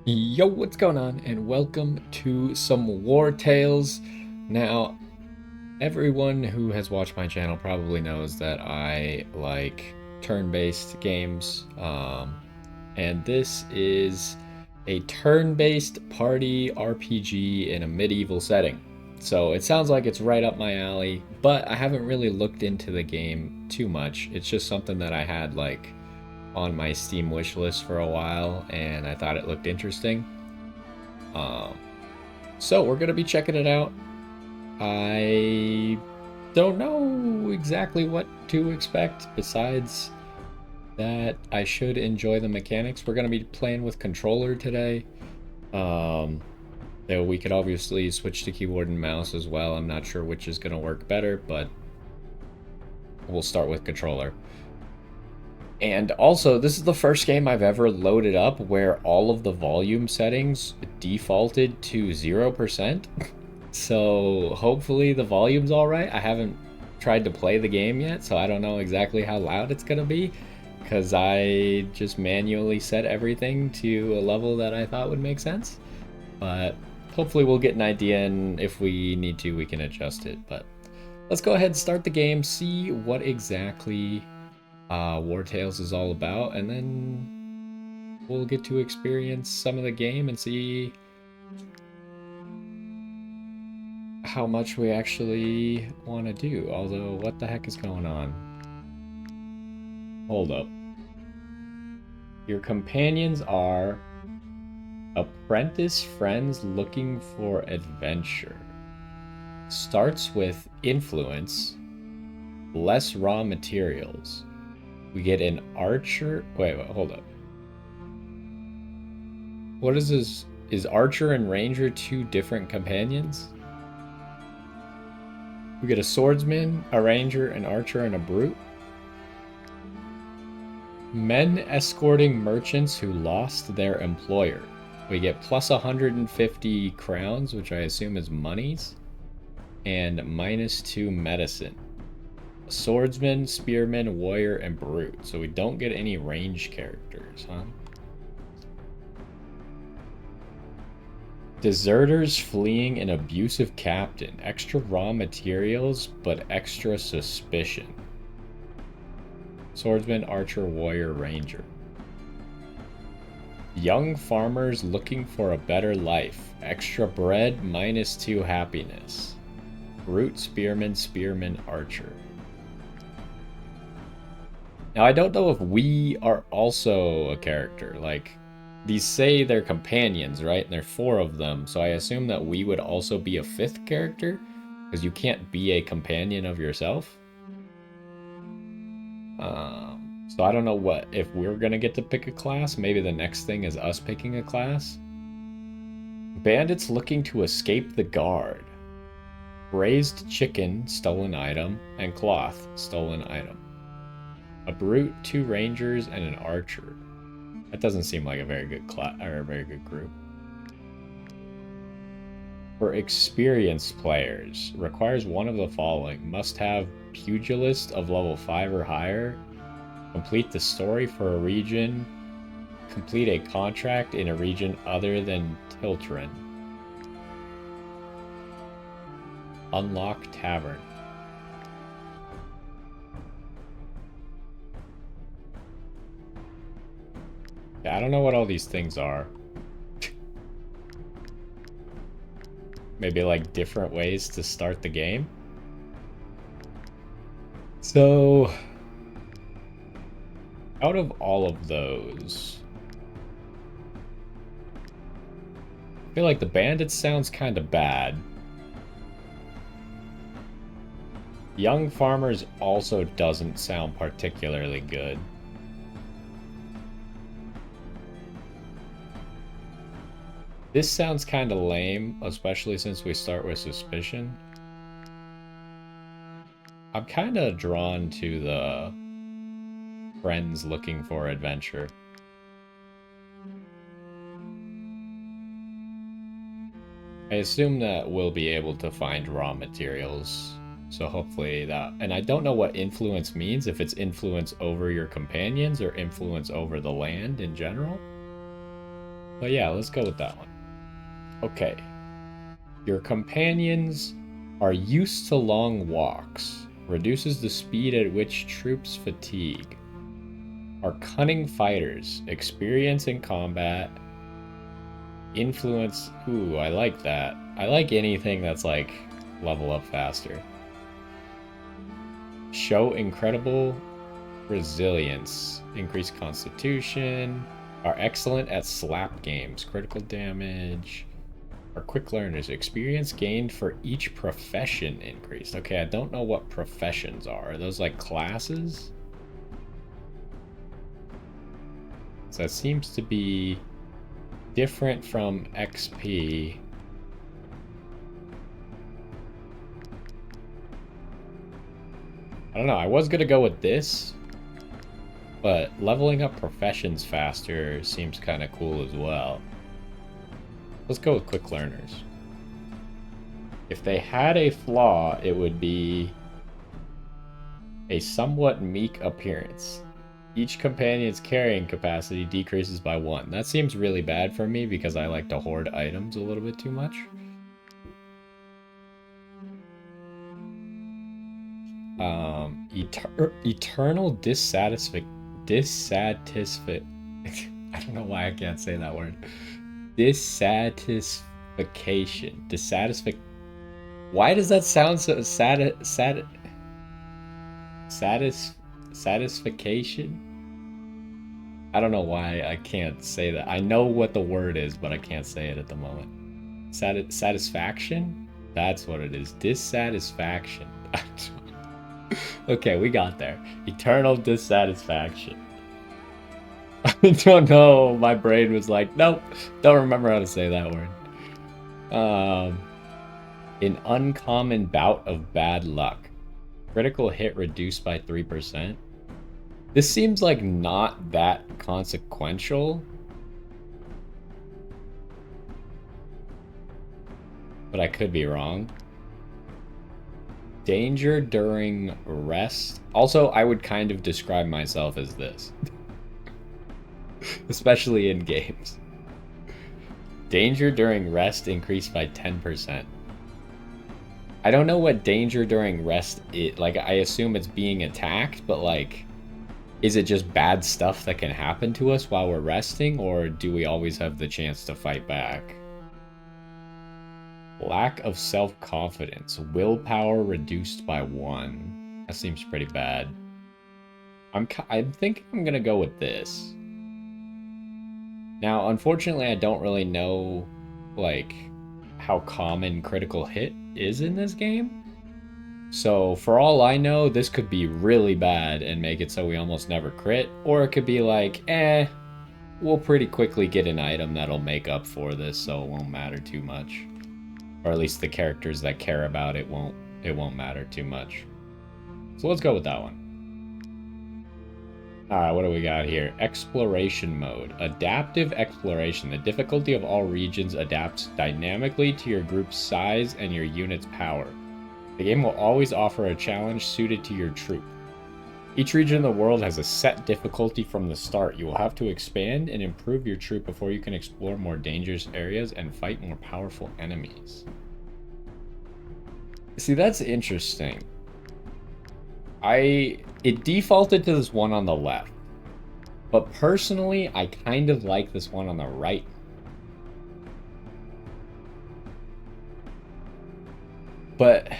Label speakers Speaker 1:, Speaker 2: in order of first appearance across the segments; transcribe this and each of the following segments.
Speaker 1: Yo, what's going on? And welcome to some Wartales. Now, everyone who has watched my channel probably knows that I like turn-based games. And this is a turn-based party RPG in a medieval setting. So it sounds like it's right up my alley, but I haven't really looked into the game too much. It's just something that I had on my Steam wish list for a while, and I thought it looked interesting. Um, so we're gonna be checking it out. I don't know exactly what to expect besides that I should enjoy the mechanics. We're gonna be playing with controller today. Um, Though we could obviously switch to keyboard and mouse as well. I'm not sure which is gonna work better, but we'll start with controller. And also, this is the first game I've ever loaded up where all of the volume settings defaulted to 0%. So hopefully the volume's all right. I haven't tried to play the game yet, so I don't know exactly how loud it's gonna be because I just manually set everything to a level that I thought would make sense. But hopefully we'll get an idea, and if we need to, we can adjust it. But let's go ahead and start the game, see what exactly Wartales is all about, and then we'll get to experience some of the game and see how much we actually want to do. Although, what the heck is going on? Hold up. Your companions are apprentice friends looking for adventure. Starts with influence, less raw materials. We get an archer. Wait, hold up. What is this? Is archer and ranger two different companions? We get a swordsman, a ranger, an archer, and a brute. Men escorting merchants who lost their employer. We get plus 150 crowns, which I assume is monies, and -2 medicine. A swordsman, spearman, warrior, and brute. So we don't get any range characters, huh? Deserters fleeing an abusive captain. Extra raw materials, but extra suspicion. Swordsman, archer, warrior, ranger. Young farmers looking for a better life. Extra bread, -2 happiness. Brute, spearman, spearman, archer. Now, I don't know if we are also a character. Like, these say they're companions, right? And there are four of them, so I assume that we would also be a fifth character, because you can't be a companion of yourself. So I don't know what if we're gonna get to pick a class. Maybe the next thing is us picking a class. Bandits looking to escape the guard. Braised chicken, stolen item, and cloth, stolen item. A brute, two rangers, and an archer. That doesn't seem like a very good class or a very good group. For experienced players, requires one of the following: must have pugilist of level 5 or higher, complete the story for a region, complete a contract in a region other than Tiltrin, unlock tavern. Yeah, I don't know what all these things are. Maybe like different ways to start the game. So, out of all of those, I feel like the bandits sounds kind of bad. Young farmers also doesn't sound particularly good. This sounds kind of lame, especially since we start with suspicion. I'm kind of drawn to the friends looking for adventure. I assume that we'll be able to find raw materials, so hopefully that... And I don't know what influence means, if it's influence over your companions or influence over the land in general. But yeah, let's go with that one. Okay. Your companions are used to long walks. Reduces the speed at which troops fatigue. Are cunning fighters. Experience in combat. Influence. Ooh, I like that. I like anything that's like level up faster. Show incredible resilience. Increase constitution. Are excellent at slap games. Critical damage. Are quick learners. Experience gained for each profession increased. Okay, I don't know what professions are. Are those like classes? So that seems to be different from XP. I don't know. I was going to go with this, but leveling up professions faster seems kind of cool as well. Let's go with quick learners. If they had a flaw, it would be a somewhat meek appearance. Each companion's carrying capacity decreases by 1. That seems really bad for me because I like to hoard items a little bit too much. Eternal dissatisfaction. I don't know why I can't say that word. Dissatisfaction. Why does that sound so satisfaction? I don't know why I can't say that. I know what the word is, but I can't say it at the moment. Satisfaction? That's what it is. Dissatisfaction. Okay, we got there. Eternal dissatisfaction. I don't know. My brain was like, nope, don't remember how to say that word. An uncommon bout of bad luck. Critical hit reduced by 3%. This seems like not that consequential. But I could be wrong. Danger during rest. Also, I would kind of describe myself as this. Especially in games. Danger during rest increased by 10%. I don't know what danger during rest is. Like, I assume it's being attacked, but like, is it just bad stuff that can happen to us while we're resting, or do we always have the chance to fight back? Lack of self-confidence. Willpower reduced by 1. That seems pretty bad. I think I'm gonna go with this. Now, unfortunately, I don't really know, like, how common critical hit is in this game. So, for all I know, this could be really bad and make it so we almost never crit. Or it could be like, we'll pretty quickly get an item that'll make up for this, so it won't matter too much. Or at least the characters that care about it won't matter too much. So let's go with that one. Alright, what do we got here? Exploration mode. Adaptive exploration. The difficulty of all regions adapts dynamically to your group's size and your unit's power. The game will always offer a challenge suited to your troop. Each region in the world has a set difficulty from the start. You will have to expand and improve your troop before you can explore more dangerous areas and fight more powerful enemies. See, that's interesting. It defaulted to this one on the left. But personally, I kind of like this one on the right. But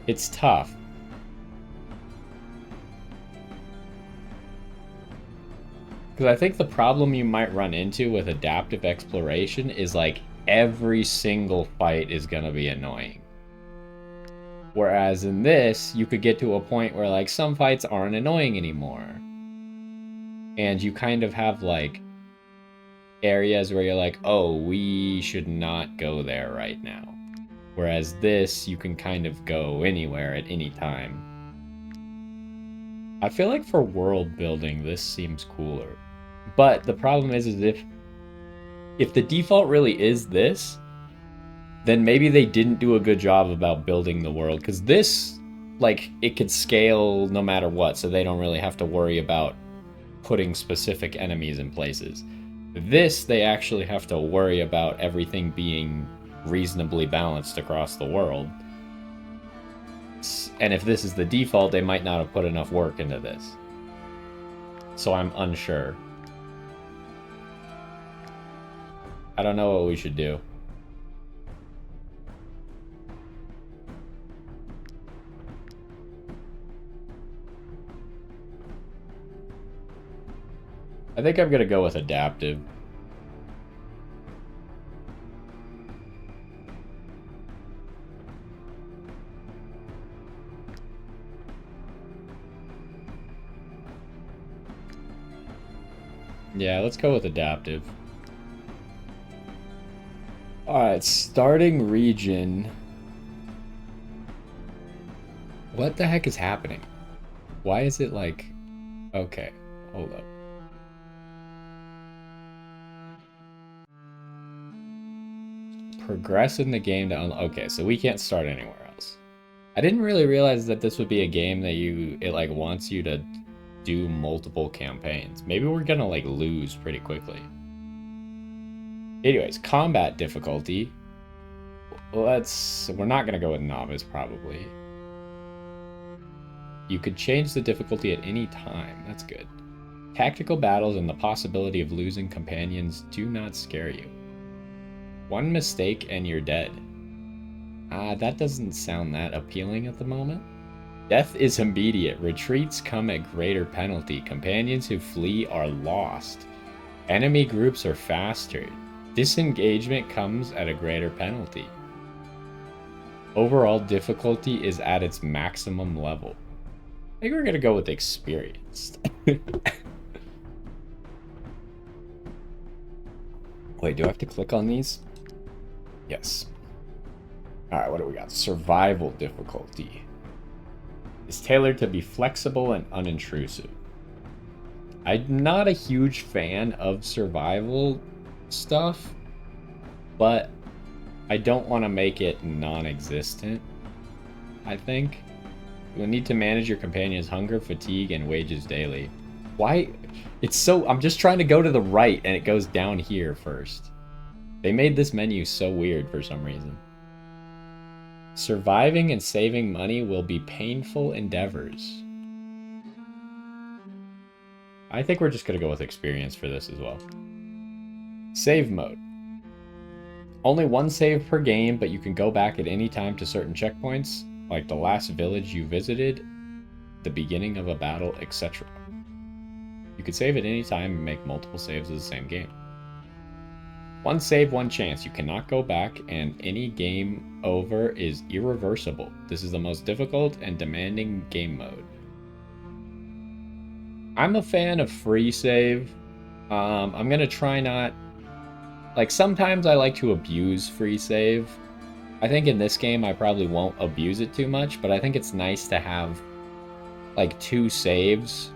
Speaker 1: it's tough. Because I think the problem you might run into with adaptive exploration is like every single fight is going to be annoying. Whereas in this, you could get to a point where like some fights aren't annoying anymore. And you kind of have like areas where you're like, oh, we should not go there right now. Whereas this, you can kind of go anywhere at any time. I feel like for world building, this seems cooler. But the problem is if the default really is this, then maybe they didn't do a good job about building the world. Because this, like, it could scale no matter what, so they don't really have to worry about putting specific enemies in places. This, they actually have to worry about everything being reasonably balanced across the world. And if this is the default, they might not have put enough work into this. So I'm unsure. I don't know what we should do. I think I'm gonna go with adaptive. Yeah, let's go with adaptive. Alright, starting region. What the heck is happening? Why is it like... Okay, hold up. Progress in the game to okay, so we can't start anywhere else. I didn't really realize that this would be a game that it like wants you to do multiple campaigns. Maybe we're gonna like lose pretty quickly. Anyways, combat difficulty. We're not gonna go with novice probably. You could change the difficulty at any time. That's good. Tactical battles and the possibility of losing companions do not scare you. One mistake and you're dead. That doesn't sound that appealing at the moment. Death is immediate. Retreats come at greater penalty. Companions who flee are lost. Enemy groups are faster. Disengagement comes at a greater penalty. Overall difficulty is at its maximum level. I think we're gonna go with experienced. Wait, do I have to click on these? Yes. Alright, what do we got? Survival difficulty. It's tailored to be flexible and unintrusive. I'm not a huge fan of survival stuff, but I don't want to make it non-existent, I think. You'll need to manage your companion's hunger, fatigue, and wages daily. Why? It's so... I'm just trying to go to the right, and it goes down here first. They made this menu so weird for some reason. Surviving and saving money will be painful endeavors. I think we're just going to go with experience for this as well. Save mode. Only one save per game, but you can go back at any time to certain checkpoints, like the last village you visited, the beginning of a battle, etc. You can save at any time and make multiple saves of the same game. One save, one chance. You cannot go back, and any game over is irreversible. This is the most difficult and demanding game mode. I'm a fan of free save. I'm gonna try not... Like, sometimes I like to abuse free save. I think in this game I probably won't abuse it too much, but I think it's nice to have, like, 2 saves.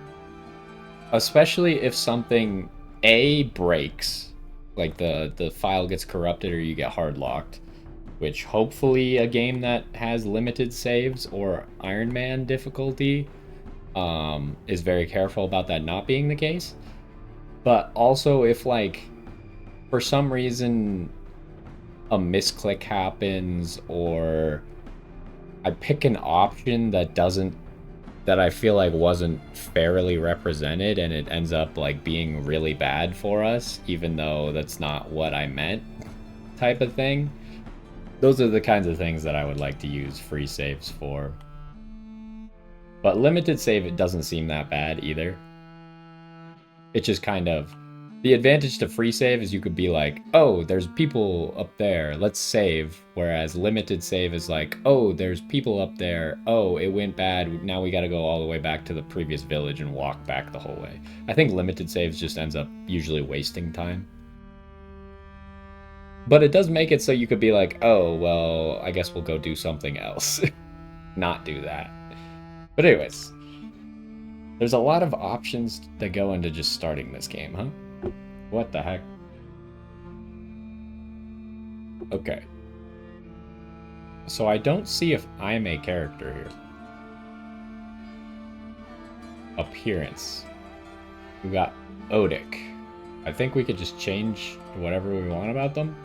Speaker 1: Especially if something, A, breaks. Like the file gets corrupted or you get hard locked, which hopefully a game that has limited saves or Iron Man difficulty is very careful about that not being the case. But also if like for some reason a misclick happens or I pick an option that I feel like wasn't fairly represented and it ends up like being really bad for us, even though that's not what I meant, type of thing. Those are the kinds of things that I would like to use free saves for. But limited save, it doesn't seem that bad either. It just kind of... The advantage to free save is you could be like, oh, there's people up there, let's save. Whereas limited save is like, oh, there's people up there, oh, it went bad, now we gotta go all the way back to the previous village and walk back the whole way. I think limited saves just ends up usually wasting time. But it does make it so you could be like, oh, well, I guess we'll go do something else. Not do that. But anyways, there's a lot of options that go into just starting this game, huh? What the heck? Okay. So I don't see if I'm a character here. Appearance. We got Odic. I think we could just change whatever we want about them.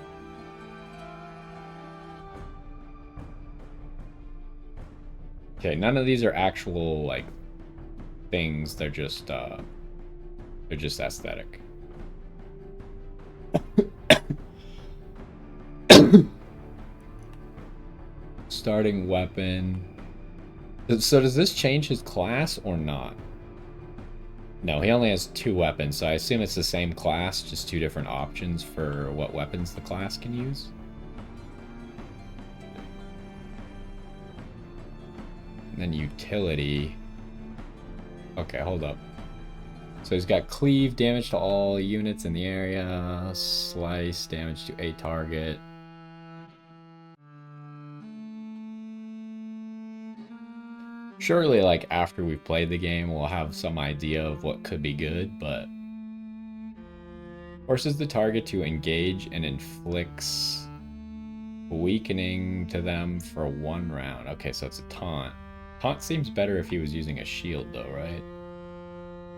Speaker 1: Okay, none of these are actual, like, things. They're just aesthetic. Starting weapon. So does this change his class or not? No, he only has 2 weapons, so I assume it's the same class, just 2 different options for what weapons the class can use. And then utility. Okay, hold up. So he's got cleave, damage to all units in the area, slice, damage to a target. Surely, like, after we've played the game, we'll have some idea of what could be good, but... Forces the target to engage and inflicts weakening to them for 1 round. Okay, so it's a taunt. Taunt seems better if he was using a shield, though, right?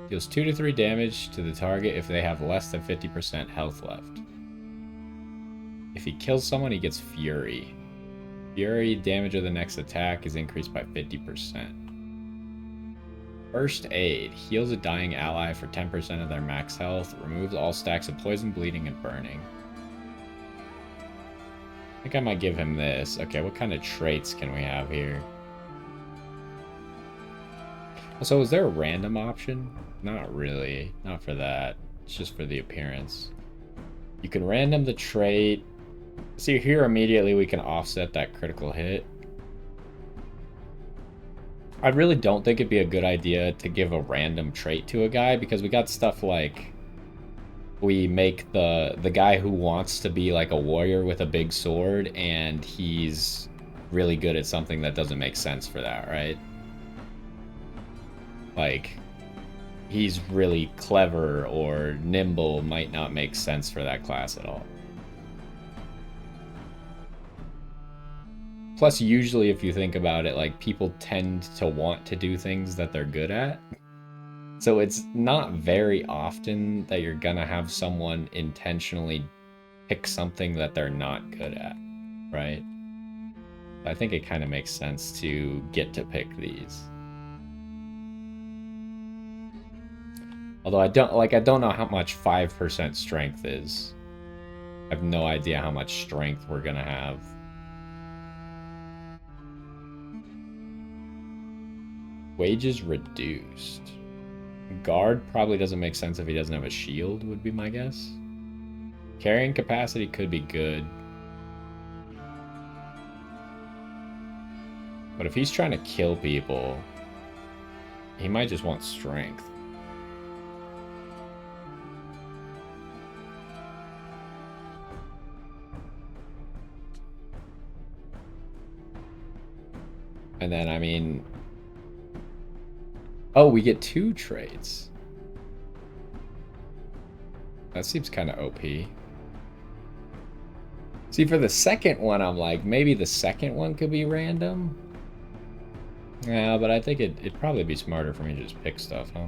Speaker 1: Deals 2 to 3 damage to the target if they have less than 50% health left. If he kills someone, he gets Fury. Fury, damage of the next attack is increased by 50%. First Aid. Heals a dying ally for 10% of their max health. Removes all stacks of poison, bleeding, and burning. I think I might give him this. Okay, what kind of traits can we have here? So is there a random option? Not really. Not for that. It's just for the appearance. You can random the trait. See, here immediately we can offset that critical hit. I really don't think it'd be a good idea to give a random trait to a guy, because we got stuff like we make the guy who wants to be like a warrior with a big sword, and he's really good at something that doesn't make sense for that, right? Like, he's really clever or nimble might not make sense for that class at all. Plus, usually if you think about it, like, people tend to want to do things that they're good at. So it's not very often that you're gonna have someone intentionally pick something that they're not good at, right? I think it kind of makes sense to get to pick these. Although I don't know how much 5% strength is. I have no idea how much strength we're gonna have. Wages reduced. Guard probably doesn't make sense if he doesn't have a shield, would be my guess. Carrying capacity could be good. But if he's trying to kill people, he might just want strength. And then, I mean... Oh, we get 2 traits. That seems kind of OP. See, for the second one, I'm like, maybe the second one could be random. Yeah, but I think it'd probably be smarter for me to just pick stuff, huh?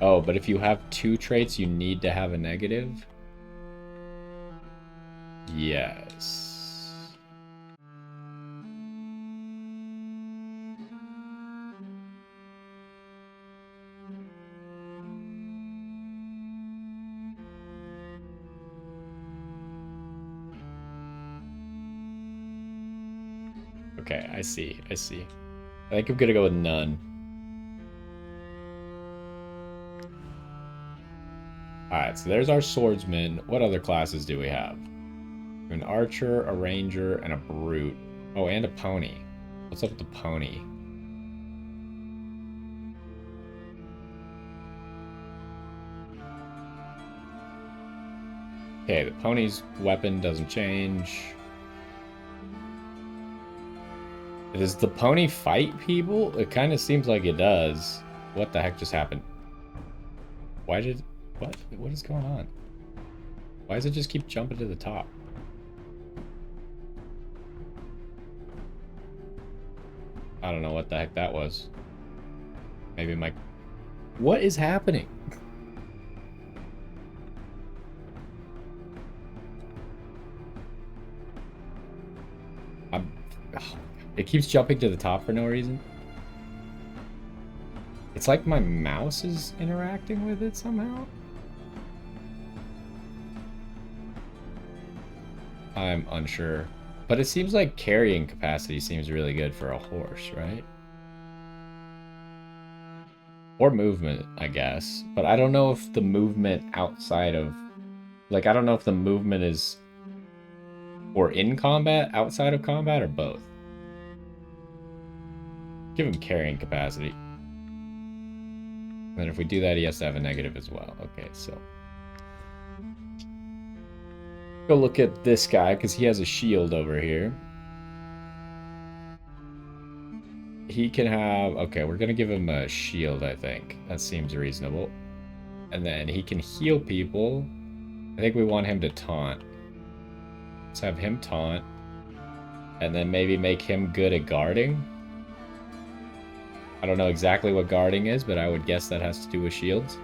Speaker 1: Oh, but if you have 2 traits, you need to have a negative? Yes. Okay, I see. I think I'm gonna go with none. Alright, so there's our swordsman. What other classes do we have? An archer, a ranger, and a brute. Oh, and a pony. What's up with the pony? Okay, the pony's weapon doesn't change. Does the pony fight people? It kind of seems like it does. What the heck just happened? Why did... What is going on? Why does it just keep jumping to the top? I don't know what the heck that was. Maybe my... What is happening? It keeps jumping to the top for no reason. It's like my mouse is interacting with it somehow. I'm unsure. But it seems like carrying capacity seems really good for a horse, right? Or movement, I guess. But I don't know if the movement outside of... Like, I don't know if the movement is... or in combat, outside of combat, or both. Give him carrying capacity. And if we do that, he has to have a negative as well. Okay, so... Go look at this guy, because he has a shield over here. He can have... Okay, we're going to give him a shield, I think. That seems reasonable. And then he can heal people. I think we want him to taunt. Let's have him taunt. And then maybe make him good at guarding. I don't know exactly what guarding is, but I would guess that has to do with shields.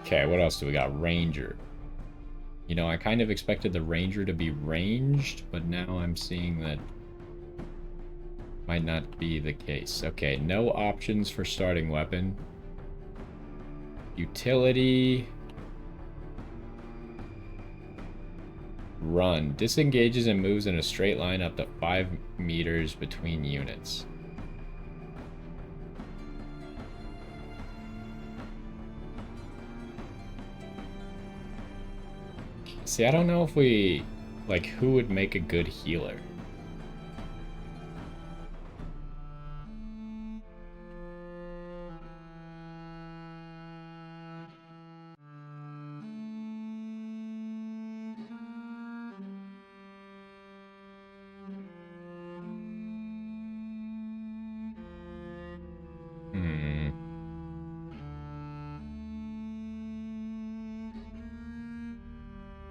Speaker 1: Okay, what else do we got? Ranger. You know, I kind of expected the Ranger to be ranged, but now I'm seeing that might not be the case. Okay, no options for starting weapon. Utility. Run. Disengages and moves in a straight line up to 5 meters between units. See, I don't know if we... Like, who would make a good healer?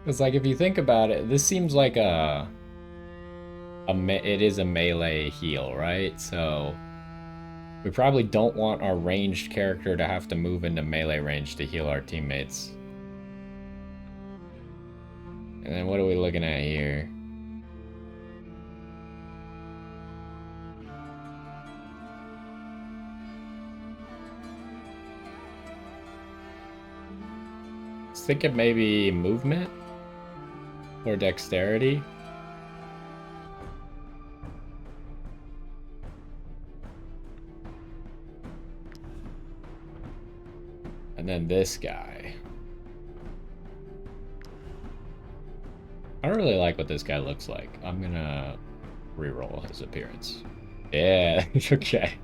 Speaker 1: Because, like, if you think about it, this seems like it is a melee heal, right? So we probably don't want our ranged character to have to move into melee range to heal our teammates. And then what are we looking at here? Let's think of maybe movement or dexterity. And then this guy. I don't really like what this guy looks like. I'm gonna reroll his appearance. Yeah, okay.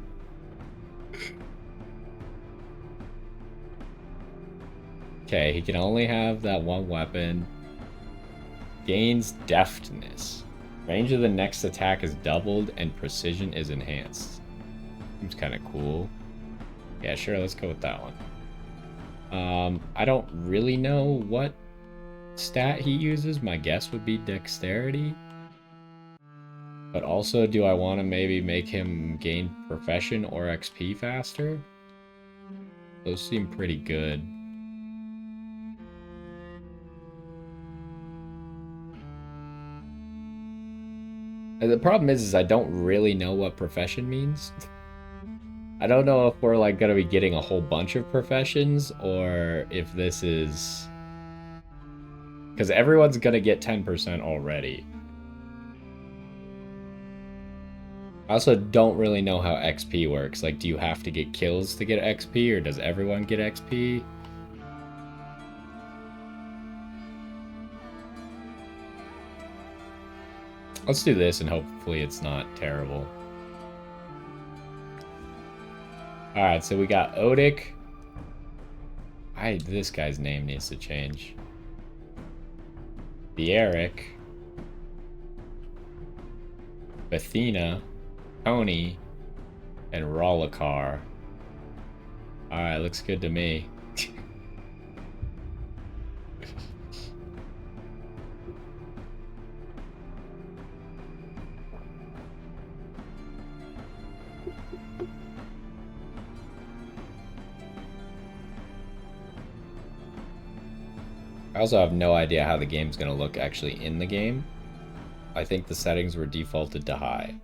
Speaker 1: Okay, he can only have that one weapon. Gains deftness. Range of the next attack is doubled and precision is enhanced. Seems kind of cool. Yeah, sure, let's go with that one. I don't really know what stat he uses. My guess would be dexterity. But also, do I want to maybe make him gain profession or XP faster? Those seem pretty good. And the problem is I don't really know what profession means. I don't know if we're like gonna be getting a whole bunch of professions or if this is... Because everyone's gonna get 10% already. I also don't really know how XP works. Like, do you have to get kills to get XP, or does everyone get XP? Let's do this, and hopefully it's not terrible. Alright, so we got Odic. This guy's name needs to change. Bieric. Athena. Tony. And Rollikar. Alright, looks good to me. I also have no idea how the game's going to look actually in the game. I think the settings were defaulted to high.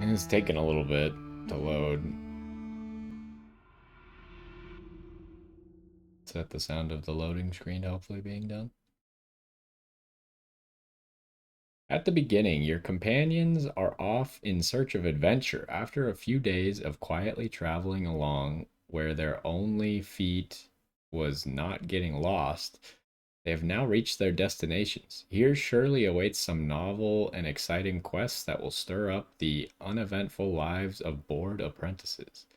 Speaker 1: And it's taking a little bit to load. Is that the sound of the loading screen hopefully being done? At the beginning, your companions are off in search of adventure. After a few days of quietly traveling along where their only feat was not getting lost, they have now reached their destinations. Here surely awaits some novel and exciting quests that will stir up the uneventful lives of bored apprentices.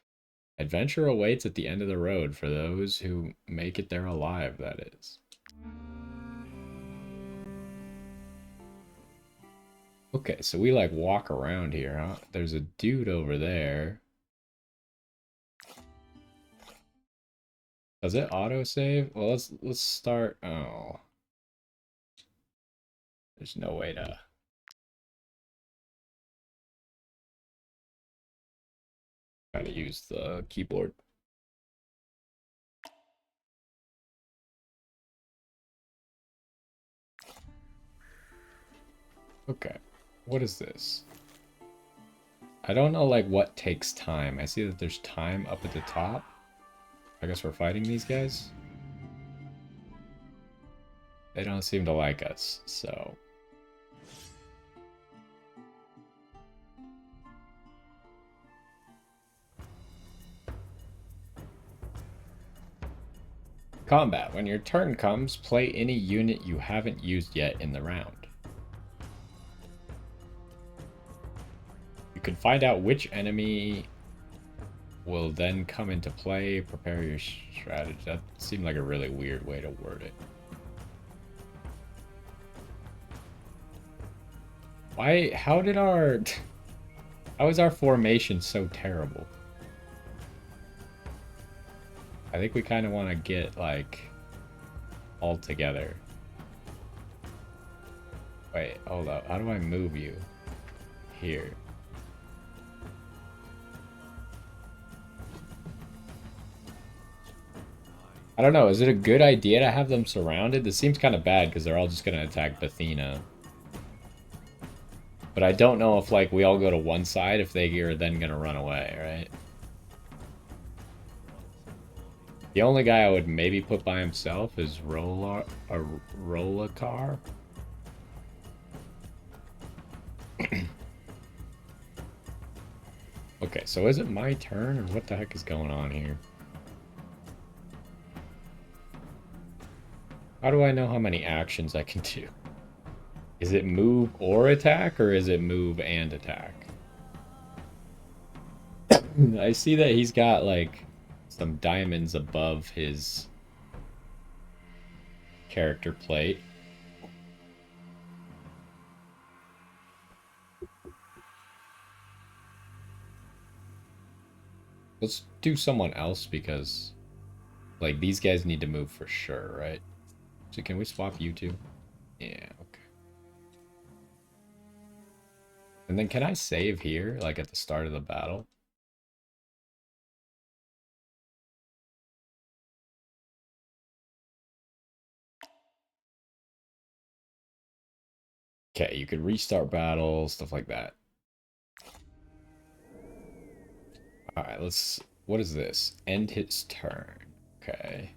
Speaker 1: Adventure awaits at the end of the road for those who make it there alive, that is. Okay, so we like walk around here, huh? There's a dude over there. Does it autosave? Well, let's start. Oh. There's no way to try to use the keyboard. Okay. What is this? I don't know like what takes time. I see that there's time up at the top. I guess we're fighting these guys. They don't seem to like us, so combat. When your turn comes, play any unit you haven't used yet in the round. You can find out which enemy will then come into play. Prepare your strategy. That seemed like a really weird way to word it. Why? How did our... How is our formation so terrible? I think we kind of want to get, like, all together. Wait, hold up. How do I move you? Here. I don't know. Is it a good idea to have them surrounded? This seems kind of bad because they're all just going to attack Bethina. But I don't know if, like, we all go to one side if they are then going to run away, right? The only guy I would maybe put by himself is Rolakar. Okay, so is it my turn, or what the heck is going on here? How do I know how many actions I can do? Is it move or attack, or is it move and attack? I see that he's got, like, some diamonds above his character plate. Let's do someone else because, like, these guys need to move for sure, right? So can we swap you two? Yeah, okay. And then can I save here, like at the start of the battle? Okay, you could restart battle, stuff like that. Alright, let's... What is this? End his turn. Okay.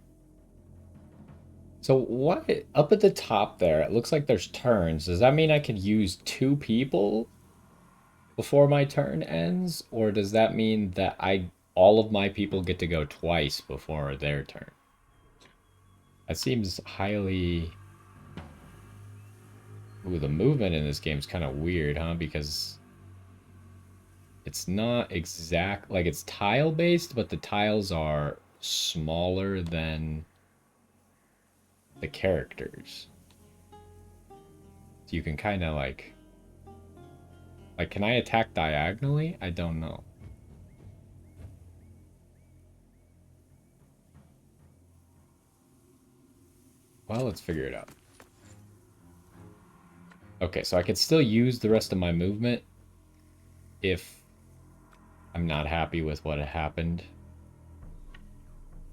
Speaker 1: So what... Up at the top there, it looks like there's turns. Does that mean I can use 2 people before my turn ends? Or does that mean that all of my people get to go twice before their turn? That seems highly... Ooh, the movement in this game is kind of weird, huh? Because it's not exact... Like, it's tile-based, but the tiles are smaller than the characters. you can kind of like, can I attack diagonally? I don't know. Well, let's figure it out. Okay, so I could still use the rest of my movement if I'm not happy with what happened.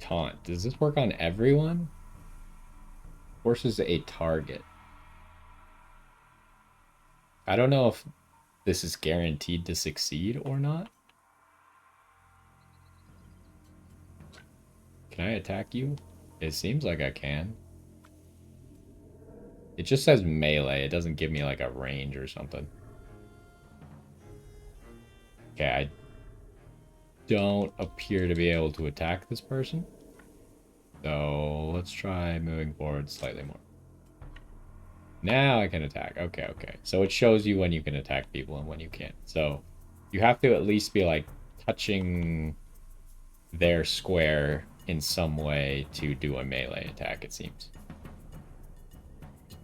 Speaker 1: Taunt. Does this work on everyone? Forces a target. I don't know if this is guaranteed to succeed or not. Can I attack you? It seems like I can. It just says melee. It doesn't give me like a range or something. Okay, I don't appear to be able to attack this person. So let's try moving forward slightly more. Now I can attack. Okay, okay. So it shows you when you can attack people and when you can't. So you have to at least be like touching their square in some way to do a melee attack, it seems.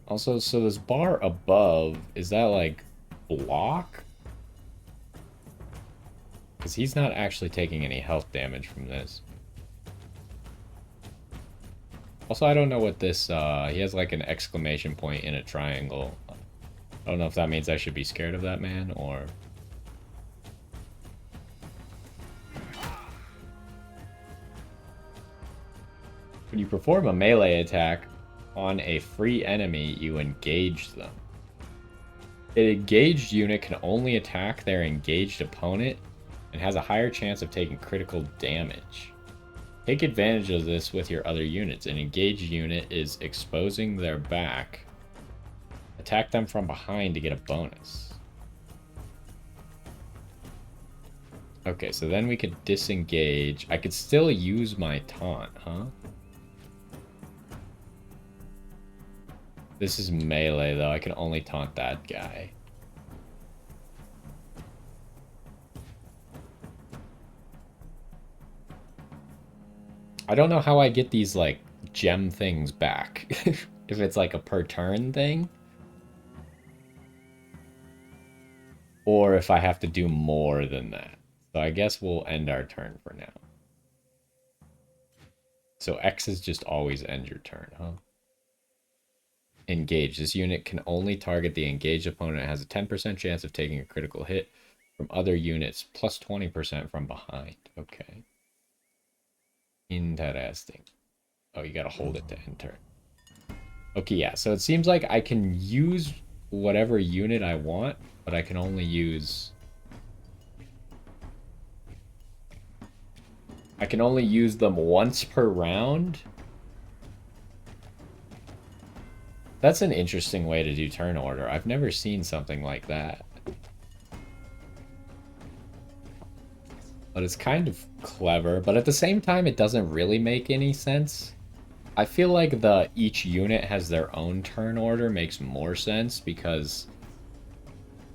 Speaker 1: Also, so this bar above, is that like block? Because he's not actually taking any health damage from this. Also, I don't know what this, he has like an exclamation point in a triangle. I don't know if that means I should be scared of that man, or... When you perform a melee attack on a free enemy, you engage them. An engaged unit can only attack their engaged opponent and has a higher chance of taking critical damage. Take advantage of this with your other units. An engaged unit is exposing their back. Attack them from behind to get a bonus. Okay, so then we could disengage. I could still use my taunt, huh? This is melee, though. I can only taunt that guy. I don't know how I get these, like, gem things back. If it's, like, a per turn thing. Or if I have to do more than that. So I guess we'll end our turn for now. So X is just always end your turn, huh? Engage. This unit can only target the engaged opponent. It has a 10% chance of taking a critical hit from other units, plus 20% from behind. Okay. Interesting. Oh, you gotta hold it to enter. Okay, yeah, so it seems like I can use whatever unit I want, but I can only use... I can only use them once per round. That's an interesting way to do turn order. I've never seen something like that. But it's kind of clever, but at the same time, it doesn't really make any sense. I feel like each unit has their own turn order makes more sense because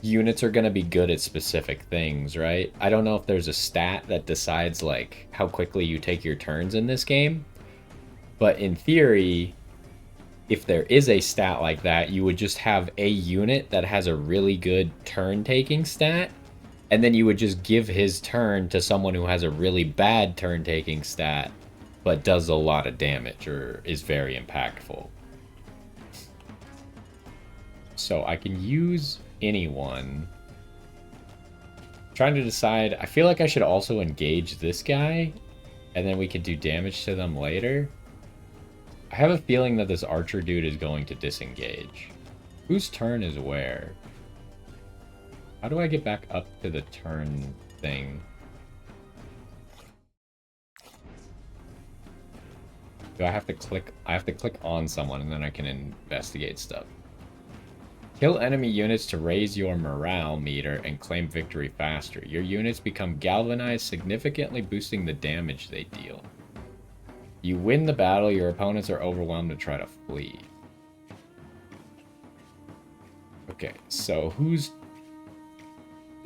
Speaker 1: units are going to be good at specific things, right? I don't know if there's a stat that decides like how quickly you take your turns in this game, but in theory, if there is a stat like that, you would just have a unit that has a really good turn-taking stat, and then you would just give his turn to someone who has a really bad turn-taking stat, but does a lot of damage or is very impactful. So I can use anyone. I'm trying to decide. I feel like I should also engage this guy, and then we can do damage to them later. I have a feeling that this archer dude is going to disengage. Whose turn is where? How do I get back up to the turn thing? Do I have to click? I have to click on someone and then I can investigate stuff. Kill enemy units to raise your morale meter and claim victory faster. Your units become galvanized, significantly boosting the damage they deal. You win the battle, your opponents are overwhelmed and try to flee. Okay, so who's...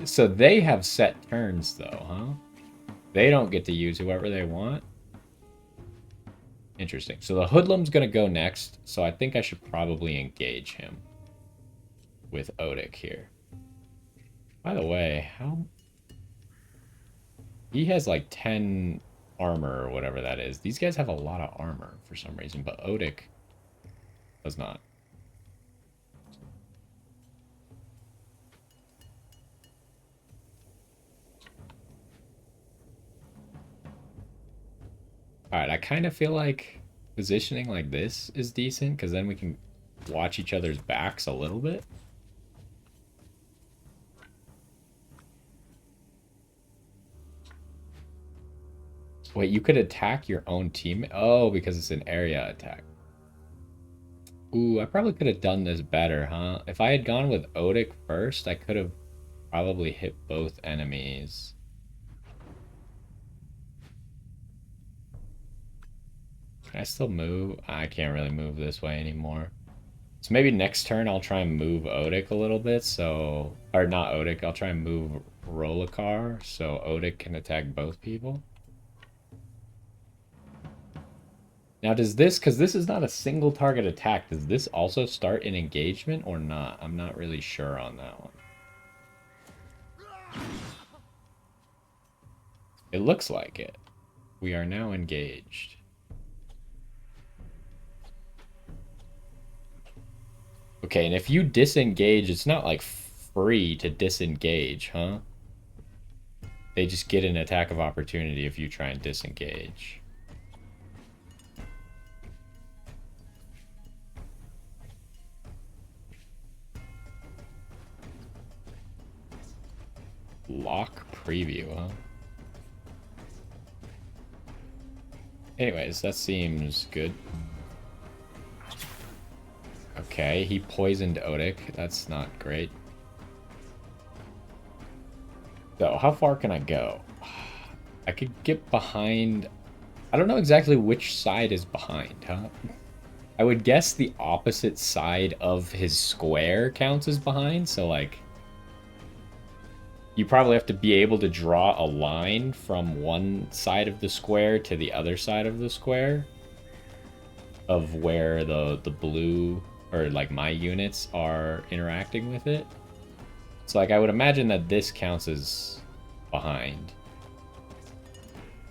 Speaker 1: So they have set turns, though, huh? They don't get to use whoever they want? Interesting. So the hoodlum's gonna go next, so I think I should probably engage him. with Odic here. By the way, how... He has like 10 armor or whatever that is. These guys have a lot of armor for some reason, but Odic does not. Alright, I kind of feel like positioning like this is decent, because then we can watch each other's backs a little bit. Wait, you could attack your own team? Oh, because it's an area attack. Ooh, I probably could have done this better, huh? If I had gone with Odic first, I could have probably hit both enemies. Can I still move? I can't really move this way anymore. So maybe next turn I'll try and move Odic a little bit, so... Or not Odic, I'll try and move Rolakar, so Odic can attack both people. Now does this, because this is not a single target attack, does this also start an engagement or not? I'm not really sure on that one. It looks like it. We are now engaged. Okay, and if you disengage, it's not like free to disengage, huh? They just get an attack of opportunity if you try and disengage. Lock preview, huh? Anyways, that seems good. Okay, he poisoned Odic. That's not great. So, how far can I go? I could get behind... I don't know exactly which side is behind, huh? I would guess the opposite side of his square counts as behind, so, like... You probably have to be able to draw a line from one side of the square to the other side of the square of where the blue, or like my units, are interacting with it. So like I would imagine that this counts as behind.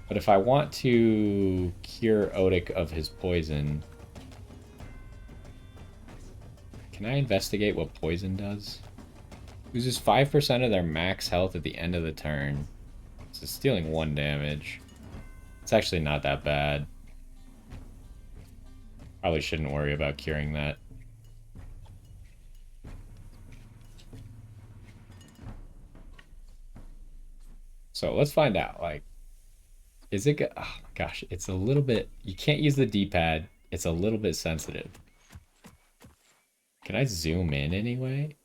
Speaker 1: But if I want to cure Odic of his poison, can I investigate what poison does? Loses 5% of their max health at the end of the turn. So stealing 1 damage. It's actually not that bad. Probably shouldn't worry about curing that. So let's find out. Like, is it good? Oh my gosh, it's a little bit... You can't use the D-pad. It's a little bit sensitive. Can I zoom in anyway?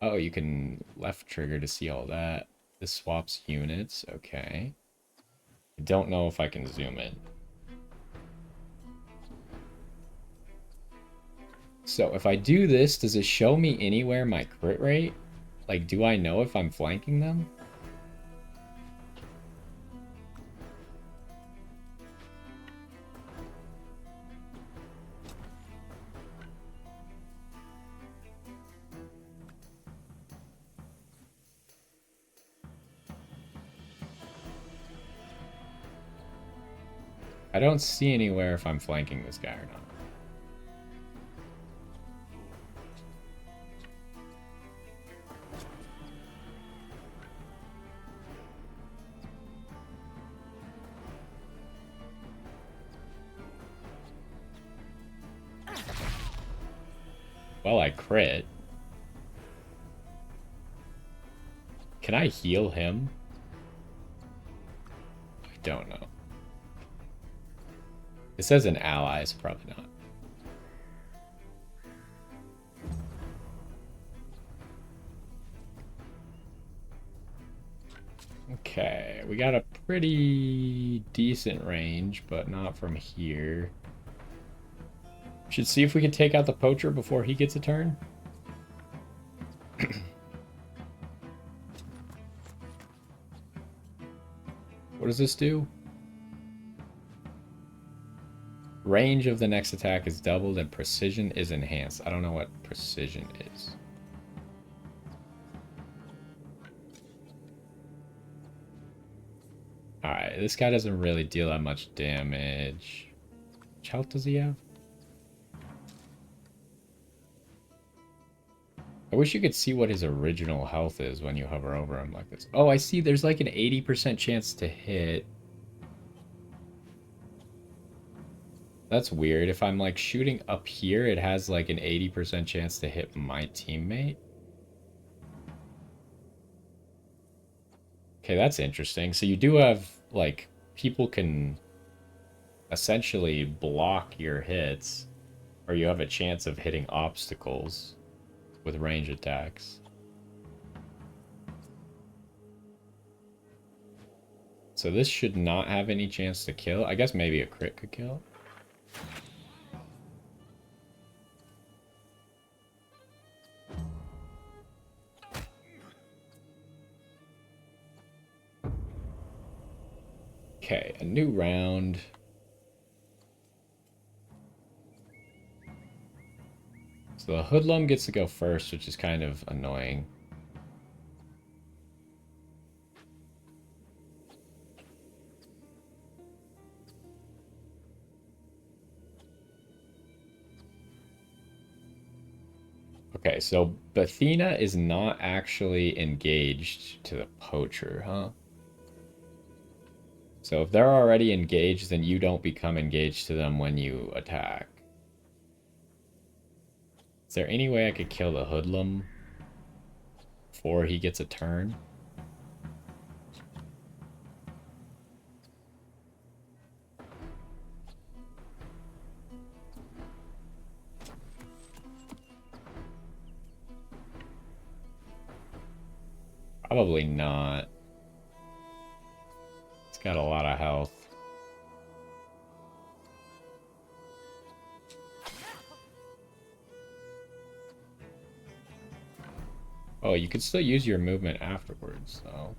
Speaker 1: Oh, you can left trigger to see all that. This swaps units. Okay. I don't know if I can zoom in. So if I do this, does it show me anywhere my crit rate? Like, do I know if I'm flanking them? I don't see anywhere if I'm flanking this guy or not. Well, I crit. Can I heal him? I don't know. It says an ally, so probably not. Okay, we got a pretty decent range, but not from here. Should see if we can take out the poacher before he gets a turn. What does this do? Range of the next attack is doubled and precision is enhanced. I don't know what precision is. Alright, this guy doesn't really deal that much damage. Which health does he have? I wish you could see what his original health is when you hover over him like this. Oh, I see there's like an 80% chance to hit. That's weird. If I'm like shooting up here, it has like an 80% chance to hit my teammate. Okay, that's interesting. So you do have like people can essentially block your hits, or you have a chance of hitting obstacles with range attacks. So this should not have any chance to kill. I guess maybe a crit could kill. Okay, a new round. So the hoodlum gets to go first, which is kind of annoying. Okay, so Bethina is not actually engaged to the poacher, huh? So if they're already engaged, then you don't become engaged to them when you attack. Is there any way I could kill the hoodlum before he gets a turn? Probably not. It's got a lot of health. Oh, you could still use your movement afterwards, though.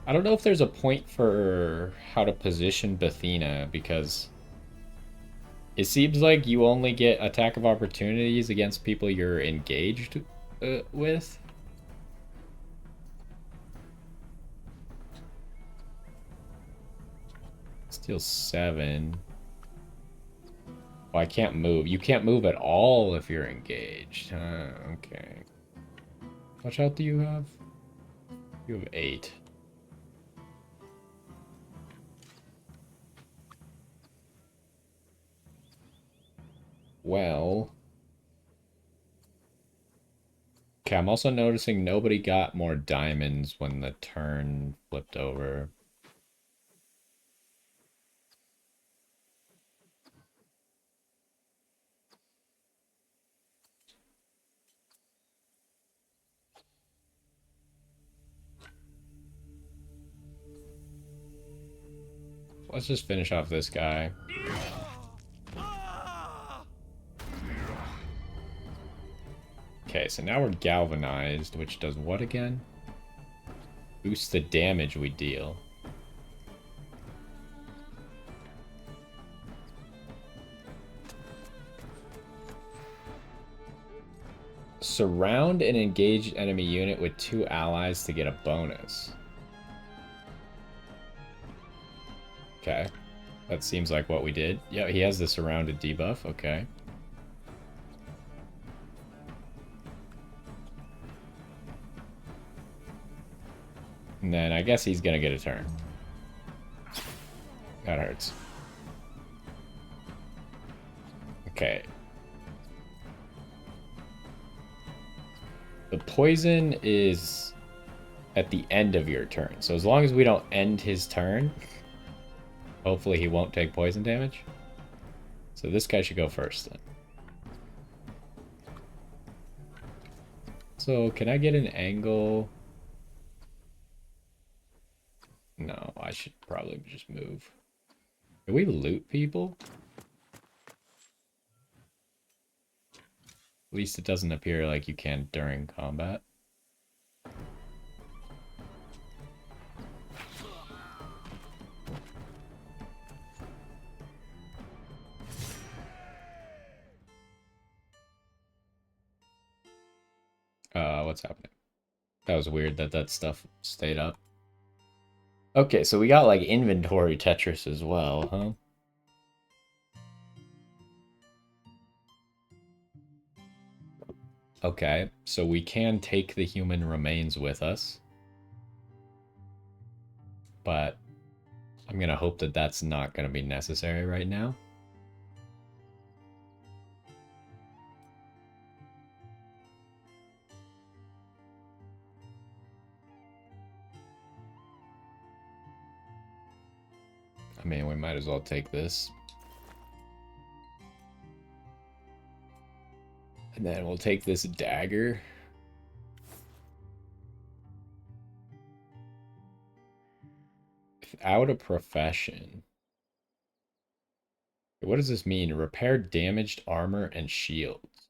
Speaker 1: I don't know if there's a point for how to position Bethina, because it seems like you only get attack of opportunities against people you're engaged with. Still 7. Oh, I can't move. You can't move at all if you're engaged. Okay. How much health do you have? You have 8. Well. Okay, I'm also noticing nobody got more diamonds when the turn flipped over. Let's just finish off this guy. Okay, so now we're galvanized, which does what again? Boosts the damage we deal. Surround an engaged enemy unit with 2 allies to get a bonus. Okay. That seems like what we did. Yeah, he has the surrounded debuff. Okay. And then I guess he's gonna get a turn. That hurts. Okay. The poison is at the end of your turn. So as long as we don't end his turn, hopefully he won't take poison damage. So this guy should go first then. So can I get an angle? No, I should probably just move. Can we loot people? At least it doesn't appear like you can during combat. what's happening? That was weird that that stuff stayed up. Okay, so we got like inventory Tetris as well, huh? Okay, so we can take the human remains with us, but I'm gonna hope that that's not gonna be necessary right now. I mean, we might as well take this. And then we'll take this dagger. Without a profession. What does this mean? Repair damaged armor and shields.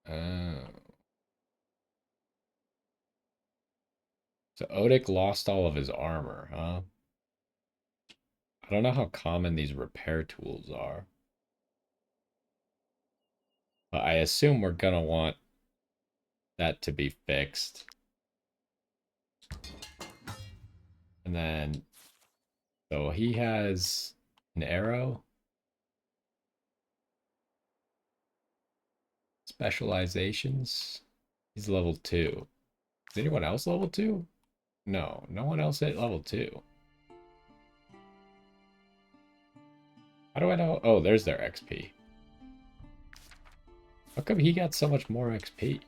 Speaker 1: Oh. So Odic lost all of his armor, huh? I don't know how common these repair tools are. But I assume we're gonna want that to be fixed. And then, so he has an arrow. Specializations. He's level 2. Is anyone else level 2? No, no one else hit level 2. How do I know? Oh, there's their XP. How come he got so much more XP?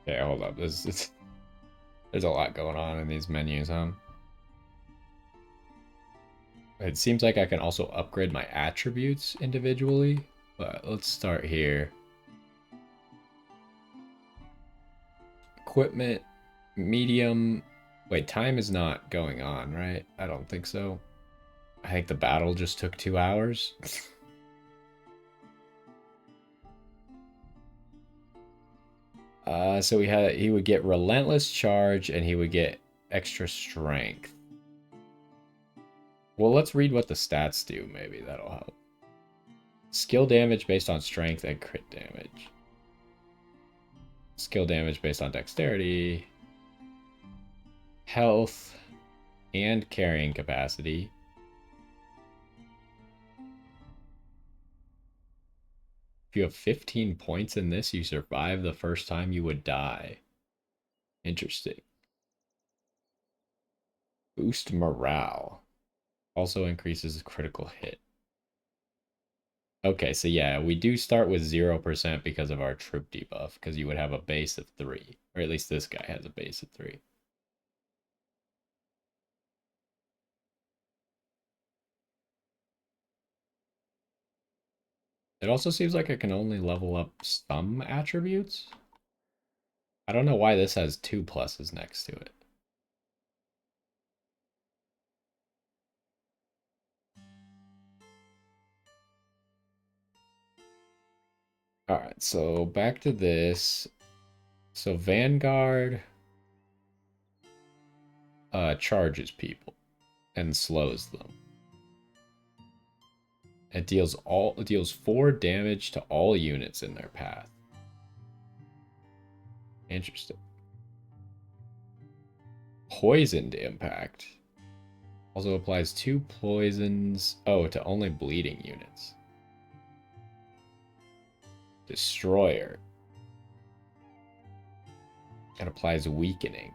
Speaker 1: Yeah, hold up. There's a lot going on in these menus, huh? It seems like I can also upgrade my attributes individually, but let's start here. Equipment, medium. Wait, time is not going on, right? I don't think so. I think the battle just took 2 hours. So he would get relentless charge and he would get extra strength. Well, let's read what the stats do. Maybe that'll help. Skill damage based on strength and crit damage. Skill damage based on dexterity, health, and carrying capacity. If you have 15 points in this, you survive the first time you would die. Interesting. Boost morale. Also increases critical hit. Okay, so yeah, we do start with 0% because of our troop debuff, because you would have a base of 3. Or at least this guy has a base of 3. It also seems like I can only level up some attributes. I don't know why this has 2 pluses next to it. Alright, so back to this. So Vanguard charges people and slows them. It deals 4 damage to all units in their path. Interesting. Poisoned impact. Also applies 2 poisons. Oh, to only bleeding units. Destroyer. It applies weakening.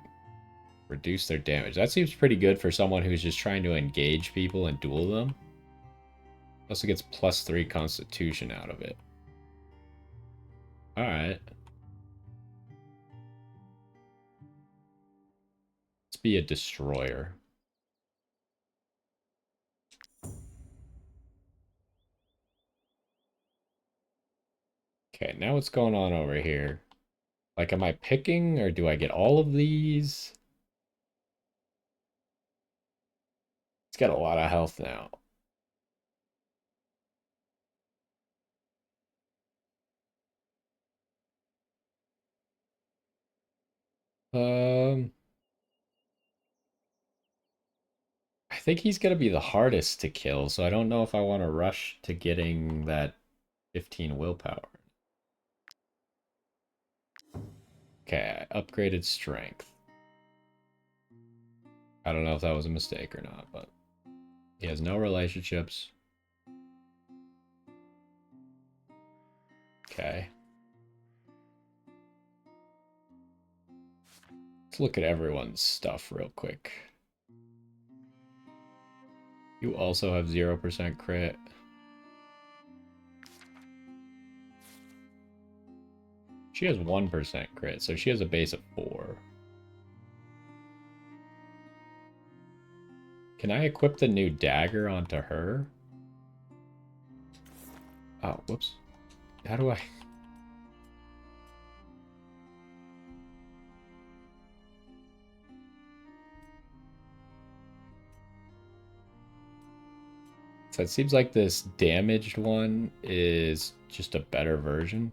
Speaker 1: Reduce their damage. That seems pretty good for someone who's just trying to engage people and duel them. Also gets +3 constitution out of it. Alright. Let's be a destroyer. Okay, now what's going on over here? Like, am I picking or do I get all of these? It's got a lot of health now. Um, I think he's gonna be the hardest to kill, so I don't know if I want to rush to getting that 15 willpower. Okay, I upgraded strength. I don't know if that was a mistake or not, but he has no relationships. Okay. Let's look at everyone's stuff real quick. You also have 0% crit. She has 1% crit, so she has a base of 4. Can I equip the new dagger onto her? Oh, whoops. How do I... So it seems like this damaged one is just a better version.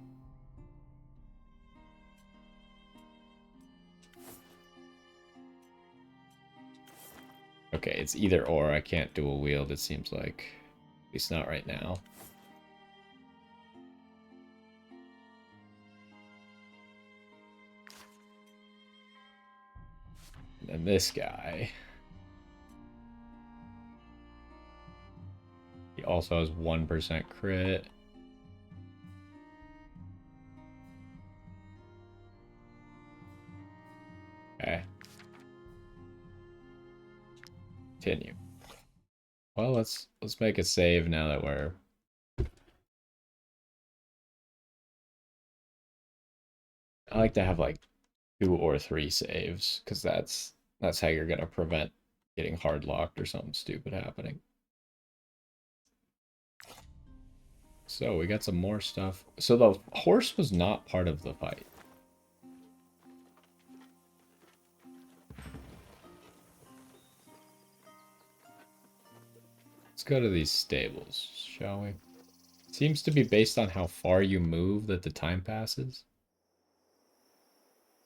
Speaker 1: Okay, it's either or. I can't dual wield, it seems like. At least not right now. And this guy. He also has 1% crit. Okay. Continue. Well, let's make a save now that we're... I like to have like 2 or 3 saves, because that's how you're gonna prevent getting hard locked or something stupid happening. So we got some more stuff. So the horse was not part of the fight. Let's go to these stables, shall we? Seems to be based on how far you move that the time passes.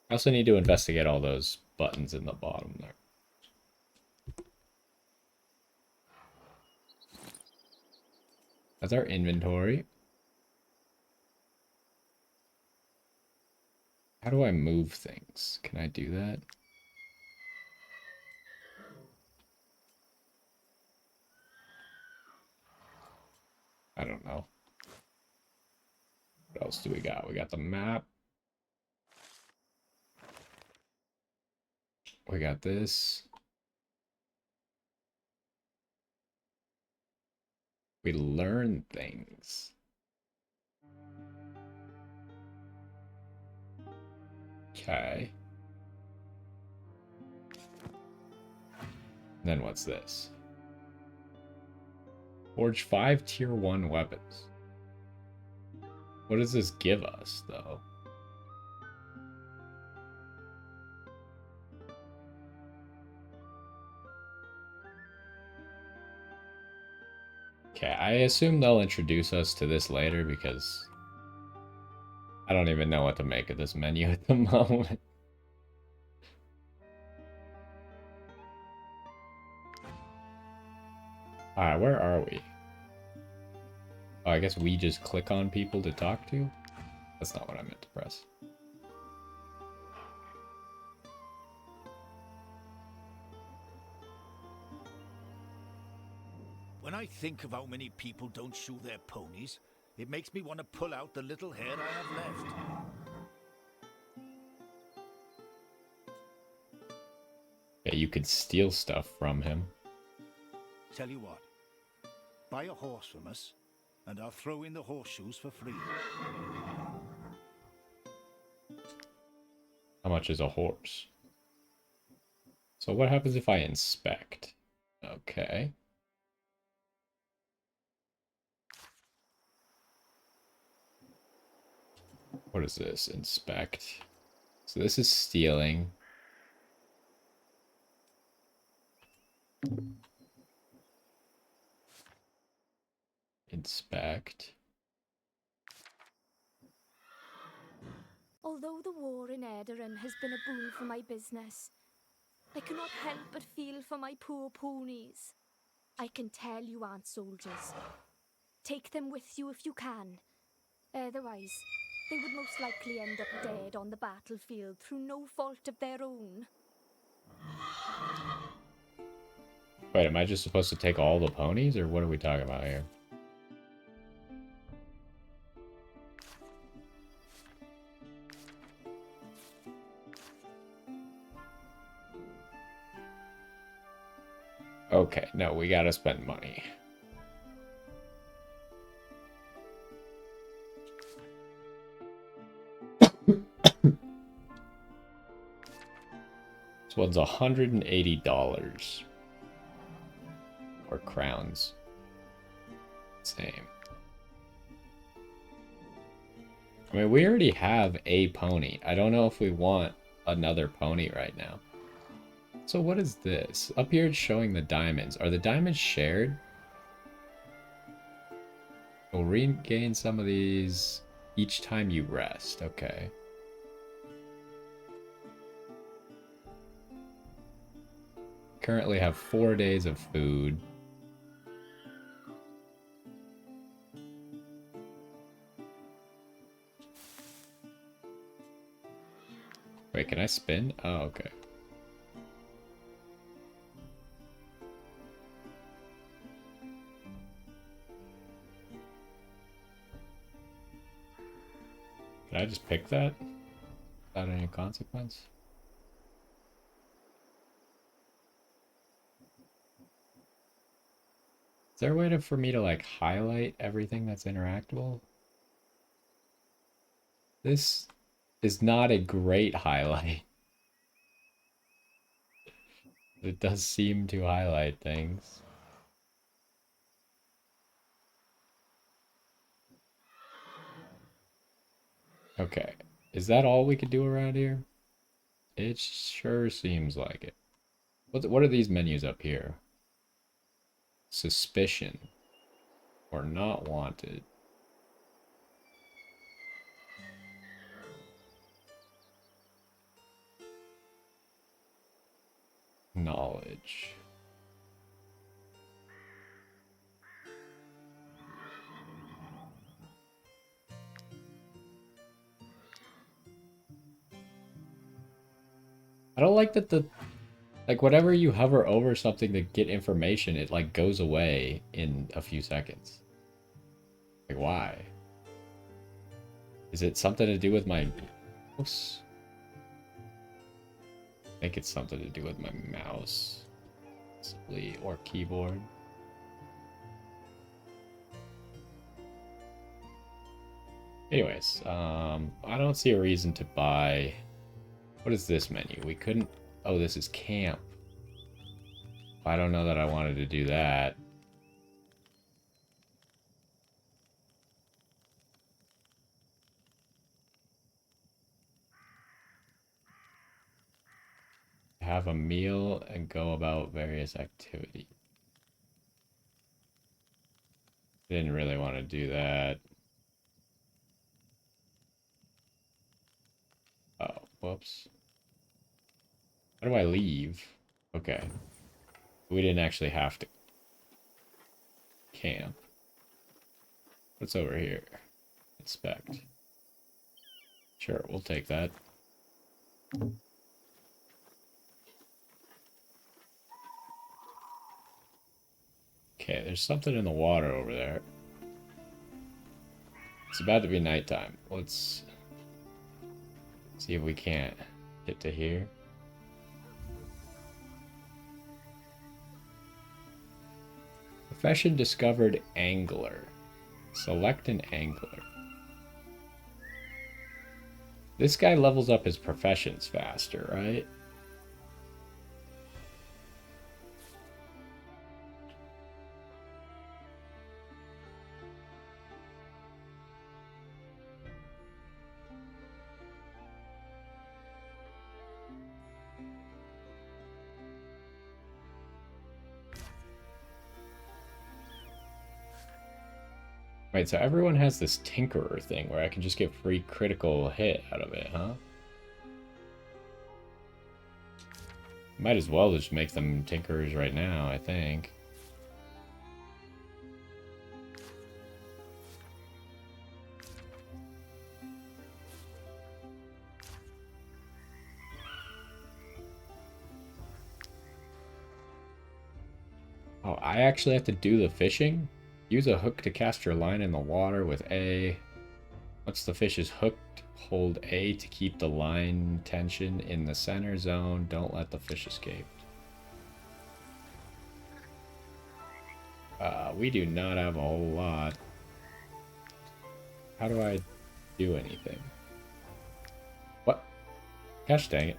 Speaker 1: I also need to investigate all those buttons in the bottom there. That's our inventory. How do I move things? Can I do that? I don't know. What else do we got? We got the map. We got this. We learn things. Okay. Then what's this? Forge 5 tier 1 weapons. What does this give us, though? Okay, I assume they'll introduce us to this later because I don't even know what to make of this menu at the moment. Alright, where are we? Oh, I guess we just click on people to talk to? That's not what I meant to press.
Speaker 2: When I think of how many people don't shoe their ponies, it makes me want to pull out the little hair I have left.
Speaker 1: Yeah, you could steal stuff from him.
Speaker 2: Tell you what, buy a horse from us, and I'll throw in the horseshoes for free.
Speaker 1: How much is a horse? So what happens if I inspect? Okay. What is this? Inspect. So this is stealing. Inspect.
Speaker 3: Although the war in Edarin has been a boon for my business, I cannot help but feel for my poor ponies. I can tell you aren't soldiers. Take them with you if you can. Otherwise, they would most likely end up dead on the battlefield through no fault of their own.
Speaker 1: Wait, am I just supposed to take all the ponies, or what are we talking about here? Okay, no, we gotta spend money. This one's $180. Or crowns. Same. I mean, we already have a pony. I don't know if we want another pony right now. So what is this? Up here it's showing the diamonds. Are the diamonds shared? We'll regain some of these each time you rest. Okay. Currently have 4 days of food. Wait, can I spin? Oh, okay. Can I just pick that without any consequence? Is there a way for me to like highlight everything that's interactable? This is not a great highlight. It does seem to highlight things. Okay. Is that all we could do around here? It sure seems like it. What are these menus up here? Suspicion. Or not wanted. Knowledge. I don't like that like whenever you hover over something to get information, it like goes away in a few seconds. Like why? Is it something to do with my mouse? I think it's something to do with my mouse. Possibly, or keyboard. Anyways, I don't see a reason to buy. What is this menu? We couldn't. Oh, this is camp. I don't know that I wanted to do that. Have a meal and go about various activities. Didn't really want to do that. Oh, whoops. How do I leave? Okay. We didn't actually have to camp. What's over here? Inspect. Sure, we'll take that. Okay, there's something in the water over there. It's about to be nighttime. Let's see if we can't get to here. Profession discovered angler. Select an angler. This guy levels up his professions faster, right? Wait, so everyone has this Tinkerer thing where I can just get free critical hit out of it, huh? Might as well just make them Tinkerers right now, I think. Oh, I actually have to do the fishing? Use a hook to cast your line in the water with A. Once the fish is hooked, hold A to keep the line tension in the center zone. Don't let the fish escape. We do not have a whole lot. How do I do anything? What? Gosh dang it.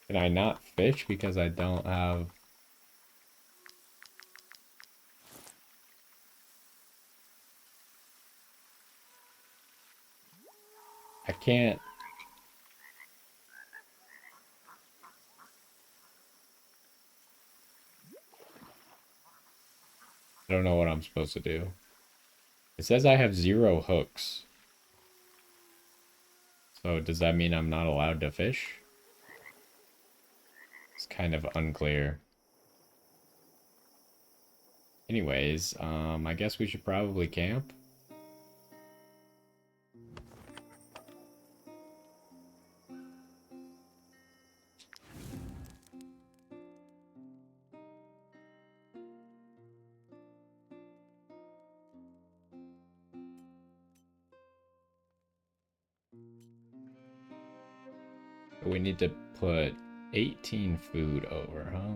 Speaker 1: Can I not fish because I don't have... I can't... I don't know what I'm supposed to do. It says I have 0 hooks. So does that mean I'm not allowed to fish? It's kind of unclear. Anyways, I guess we should probably camp. We need to put 18 food over, huh?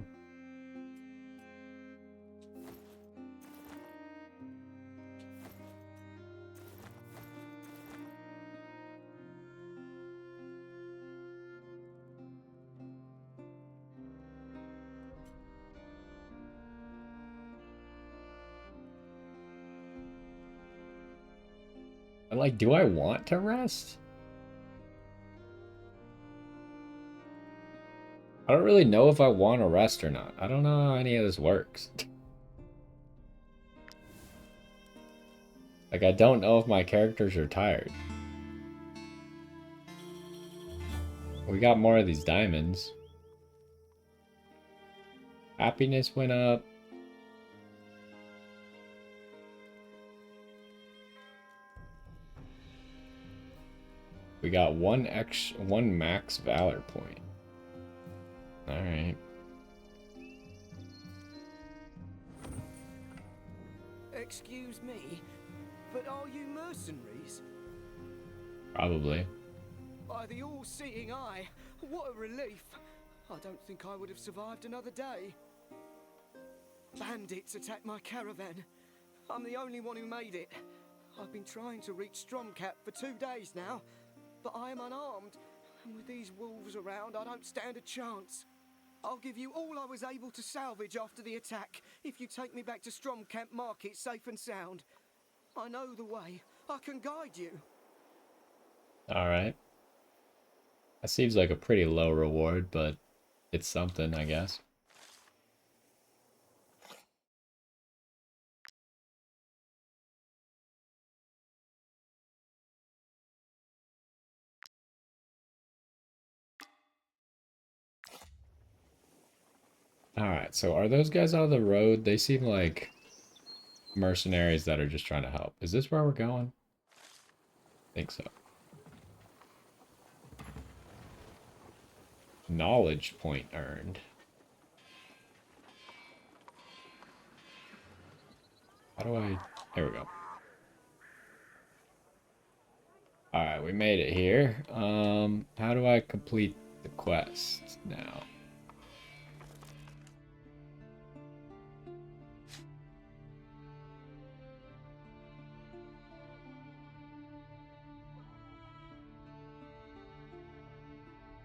Speaker 1: But like, do I want to rest? I don't really know if I want to rest or not. I don't know how any of this works. Like, I don't know if my characters are tired. We got more of these diamonds. Happiness went up. We got one max valor point. All right.
Speaker 4: Excuse me, but are you mercenaries?
Speaker 1: Probably.
Speaker 4: By the all-seeing eye, what a relief. I don't think I would have survived another day. Bandits attacked my caravan. I'm the only one who made it. I've been trying to reach Stromcat for 2 days now, but I am unarmed, and with these wolves around, I don't stand a chance. I'll give you all I was able to salvage after the attack, if you take me back to Stromcamp Market safe and sound. I know the way. I can guide you.
Speaker 1: All right. That seems like a pretty low reward, but it's something, I guess. Alright, so are those guys on the road? They seem like mercenaries that are just trying to help. Is this where we're going? I think so. Knowledge point earned. How do I... There we go. Alright, we made it here. How do I complete the quest now?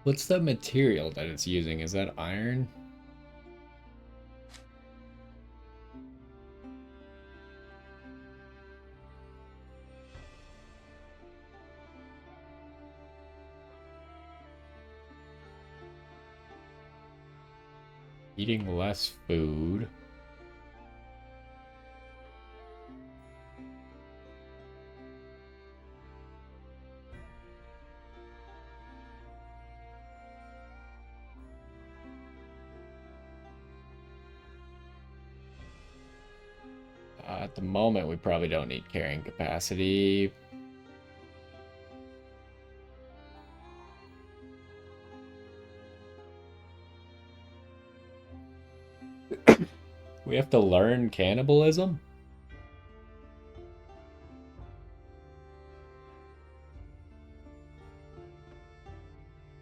Speaker 1: What's the material that it's using? Is that iron? Eating less food. At the moment, we probably don't need carrying capacity. We have to learn cannibalism?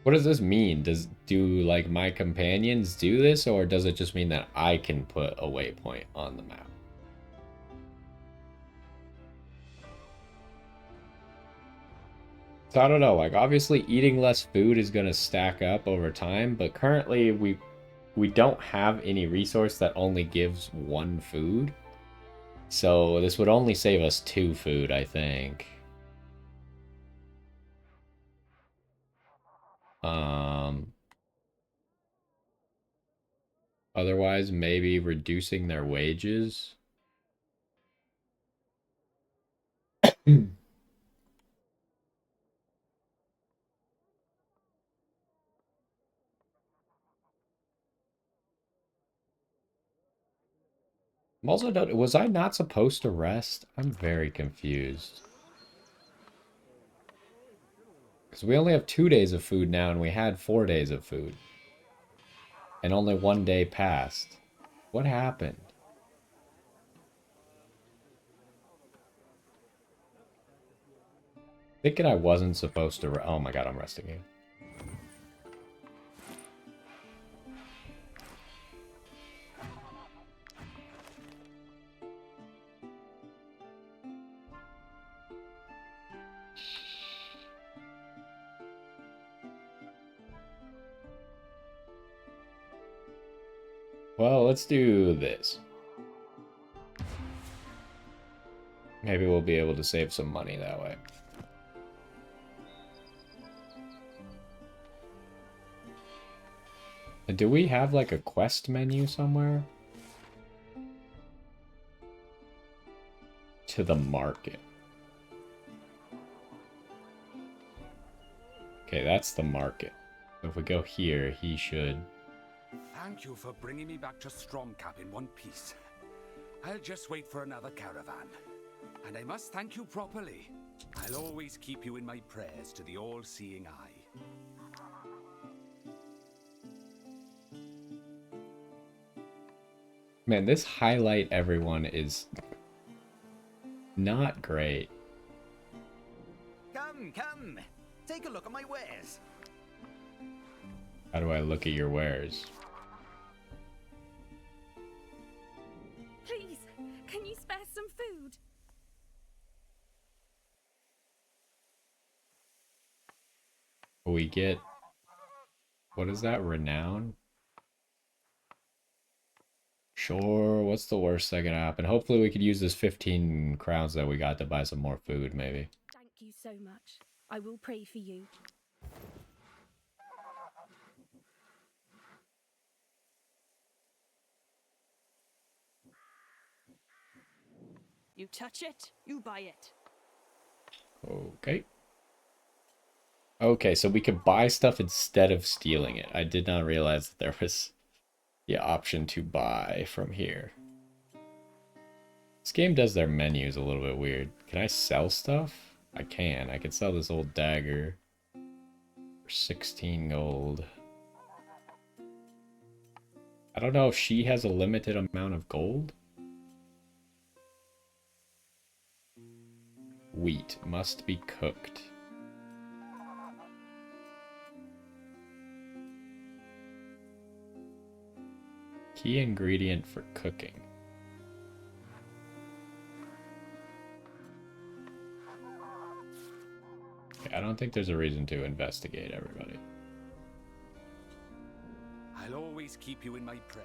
Speaker 1: What does this mean? Do like my companions do this, or does it just mean that I can put a waypoint on the map? So I don't know, like obviously eating less food is gonna stack up over time, but currently we don't have any resource that only gives 1 food. So this would only save us 2 food, I think. Otherwise, maybe reducing their wages. I'm also don't. Was I not supposed to rest? I'm very confused. Because we only have 2 days of food now, and we had 4 days of food. And only 1 day passed. What happened? Thinking I wasn't supposed to. Oh my god, I'm resting here. Well, let's do this. Maybe we'll be able to save some money that way. And do we have like a quest menu somewhere? To the market. Okay, that's the market. So if we go here, he should...
Speaker 5: Thank you for bringing me back to Stromcap in one piece. I'll just wait for another caravan. And I must thank you properly. I'll always keep you in my prayers to the all-seeing eye.
Speaker 1: Man, this highlight everyone is not great.
Speaker 6: Come, come. Take a look at my wares.
Speaker 1: How do I look at your wares?
Speaker 3: Please, can you spare some food?
Speaker 1: We get... What is that? Renown? Sure, what's the worst that can happen? Hopefully we could use this 15 crowns that we got to buy some more food, maybe.
Speaker 3: Thank you so much. I will pray for you. You touch it, you buy it.
Speaker 1: Okay. Okay, so we could buy stuff instead of stealing it. I did not realize that there was the option to buy from here. This game does their menus a little bit weird. Can I sell stuff? I can. I can sell this old dagger for 16 gold. I don't know if she has a limited amount of gold. Wheat must be cooked. Key ingredient for cooking. Okay, I don't think there's a reason to investigate everybody.
Speaker 5: I'll always keep you in my prayer.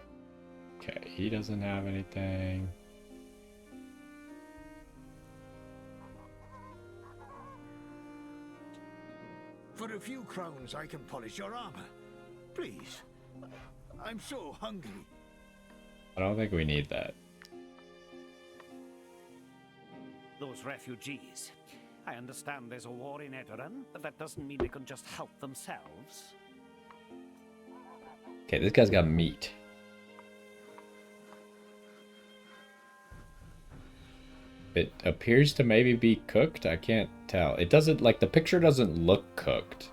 Speaker 1: Okay, he doesn't have anything.
Speaker 2: For a few crowns, I can polish your armor. Please. I'm so hungry.
Speaker 1: I don't think we need that.
Speaker 2: Those refugees. I understand there's a war in Edoran, but that doesn't mean they can just help themselves.
Speaker 1: Okay, this guy's got meat. It appears to maybe be cooked. I can't tell. It doesn't, like, the picture doesn't look cooked.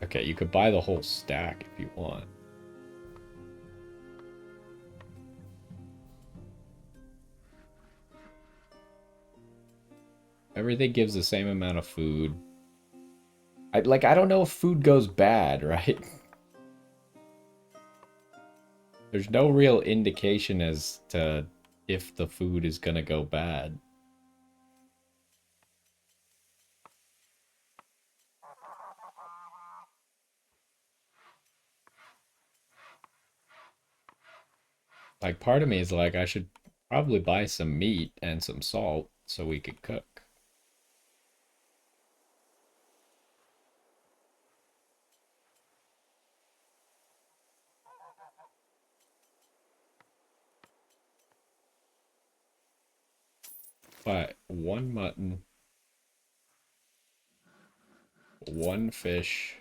Speaker 1: Okay, you could buy the whole stack if you want. Everything gives the same amount of food. I don't know if food goes bad, right? There's no real indication as to if the food is gonna go bad. Like, part of me is like, I should probably buy some meat and some salt so we could cook. But one mutton, one fish,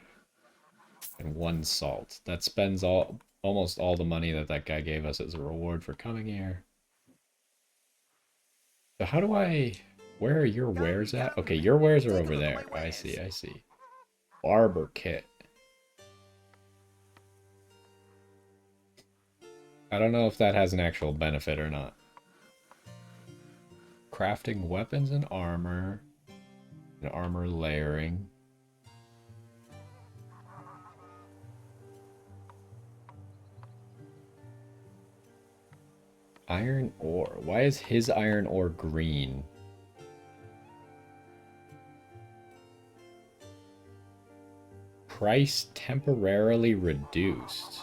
Speaker 1: and one salt. That spends almost all the money that guy gave us as a reward for coming here. So how do I... Where are your wares at? Okay, your wares are over there. I see, I see. Barber kit. I don't know if that has an actual benefit or not. Crafting weapons and armor layering. Iron ore. Why is his iron ore green? Price temporarily reduced.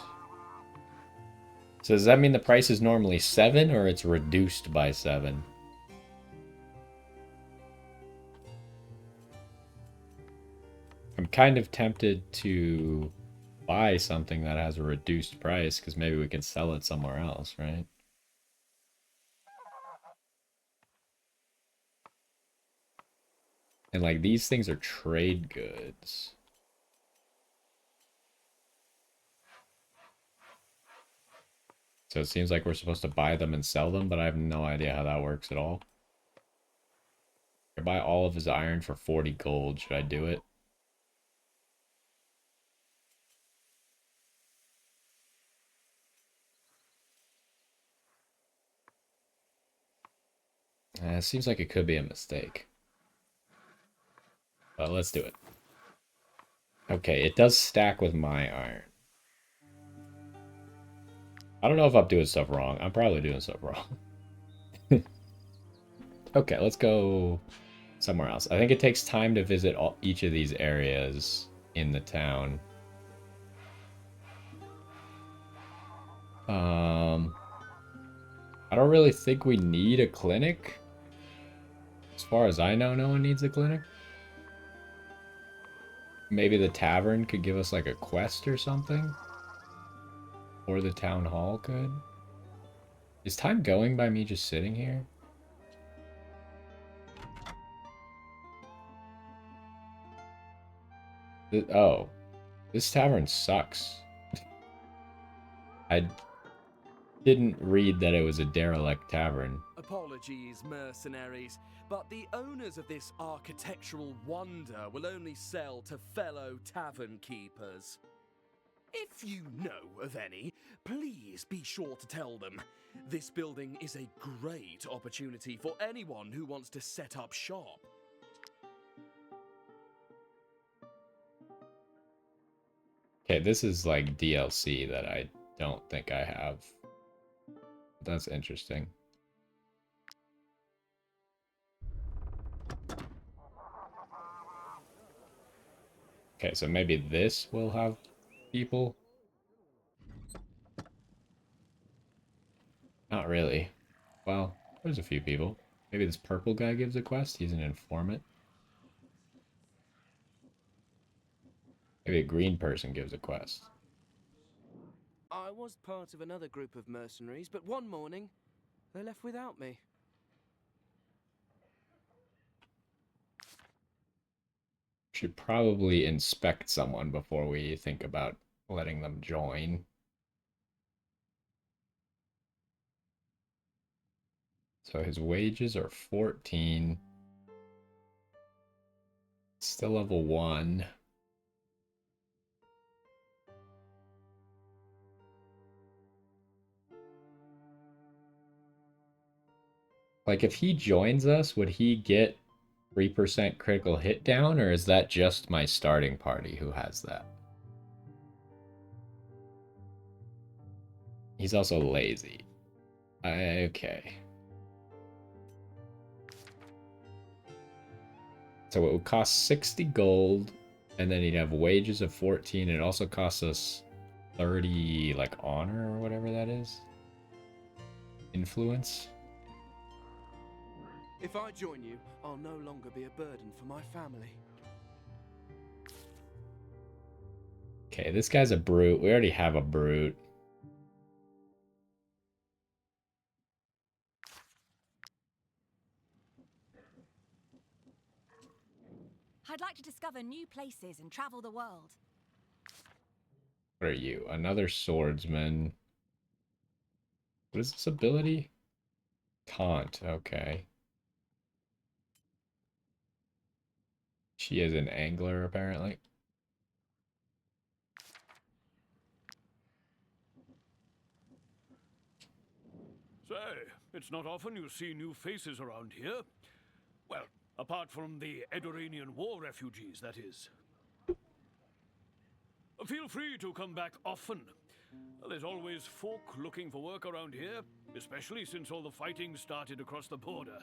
Speaker 1: So does that mean the price is normally 7 or it's reduced by 7? I'm kind of tempted to buy something that has a reduced price because maybe we can sell it somewhere else, right? And like these things are trade goods. So it seems like we're supposed to buy them and sell them, but I have no idea how that works at all. I buy all of his iron for 40 gold. Should I do it? It seems like it could be a mistake. But let's do it. Okay, it does stack with my iron. I don't know if I'm doing stuff wrong. I'm probably doing stuff wrong. Okay, let's go somewhere else. I think it takes time to visit each of these areas in the town. I don't really think we need a clinic. As far as I know, no one needs a clinic. Maybe the tavern could give us like a quest or something. Or the town hall could. Is time going by me just sitting here? Oh. This tavern sucks. I didn't read that it was a derelict tavern.
Speaker 7: Apologies, mercenaries, but the owners of this architectural wonder will only sell to fellow tavern keepers. If you know of any, please be sure to tell them. This building is a great opportunity for anyone who wants to set up shop.
Speaker 1: Okay, this is like DLC that I don't think I have. That's interesting. Okay, so maybe this will have people? Not really. Well, there's a few people. Maybe this purple guy gives a quest. He's an informant. Maybe a green person gives a quest.
Speaker 7: I was part of another group of mercenaries, but one morning, they left without me.
Speaker 1: Should probably inspect someone before we think about letting them join. So his wages are 14. Still level 1. Like, if he joins us, would he get 3% critical hit down, or is that just my starting party who has that? He's also lazy. Okay. So it would cost 60 gold, and then he'd have wages of 14. It also costs us 30, like, honor or whatever that is. Influence.
Speaker 7: If I join you, I'll no longer be a burden for my family.
Speaker 1: Okay, this guy's a brute. We already have a brute.
Speaker 8: I'd like to discover new places and travel the world.
Speaker 1: What are you? Another swordsman. What is this ability? Taunt, okay. She is an angler, apparently.
Speaker 2: Say, it's not often you see new faces around here. Well, apart from the Edoranian war refugees, that is. Feel free to come back often. There's always folk looking for work around here, especially since all the fighting started across the border.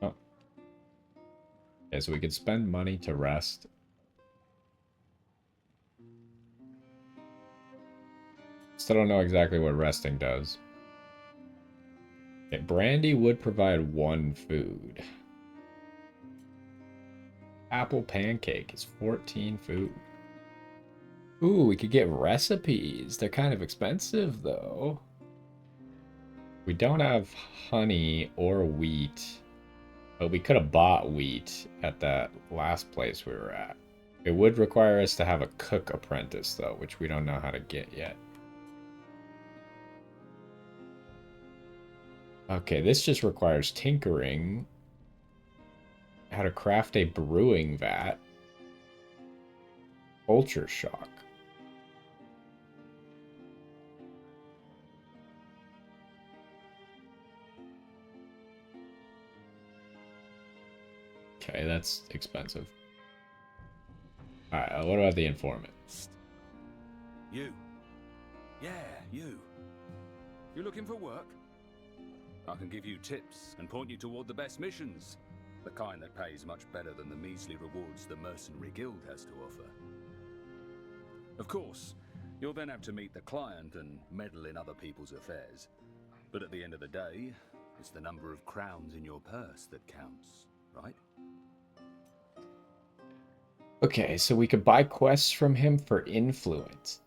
Speaker 1: Oh. Yeah, so we could spend money to rest. Still don't know exactly what resting does. Okay, brandy would provide 1 food. Apple pancake is 14 food. Ooh, we could get recipes. They're kind of expensive, though. We don't have honey or wheat, but we could have bought wheat at that last place we were at. It would require us to have a cook apprentice, though, which we don't know how to get yet. Okay, this just requires tinkering. How to craft a brewing vat. Culture shock. Okay, that's expensive. Alright, what about the informant?
Speaker 5: You. Yeah, you. You looking for work? I can give you tips and point you toward the best missions. The kind that pays much better than the measly rewards the Mercenary Guild has to offer. Of course, you'll then have to meet the client and meddle in other people's affairs. But at the end of the day, it's the number of crowns in your purse that counts, right?
Speaker 1: Okay, so we could buy quests from him for influence.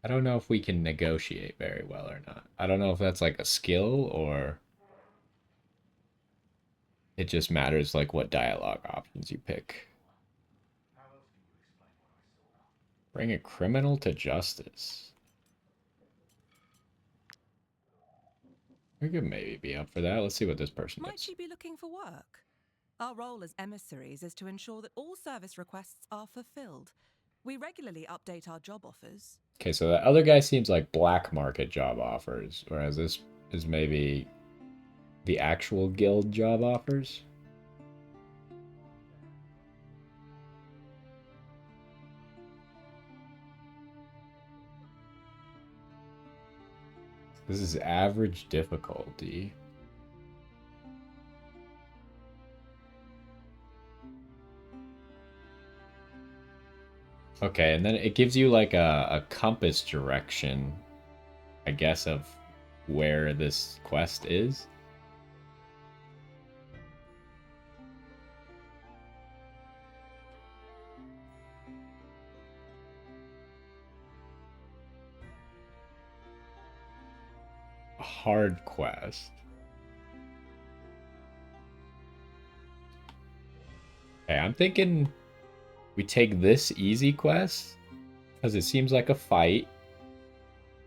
Speaker 1: I don't know if we can negotiate very well or not. I don't know if that's like a skill or it just matters like what dialogue options you pick. Bring a criminal to justice. We could maybe be up for that. Let's see what this person
Speaker 9: Might
Speaker 1: does.
Speaker 9: you be looking for work? Our role as emissaries is to ensure that all service requests are fulfilled. We regularly update our job offers.
Speaker 1: Okay, so that other guy seems like black market job offers, whereas this is maybe the actual guild job offers. This is average difficulty. Okay, and then it gives you like a compass direction, I guess, of where this quest is. A hard quest. Okay, I'm thinking we take this easy quest because it seems like a fight,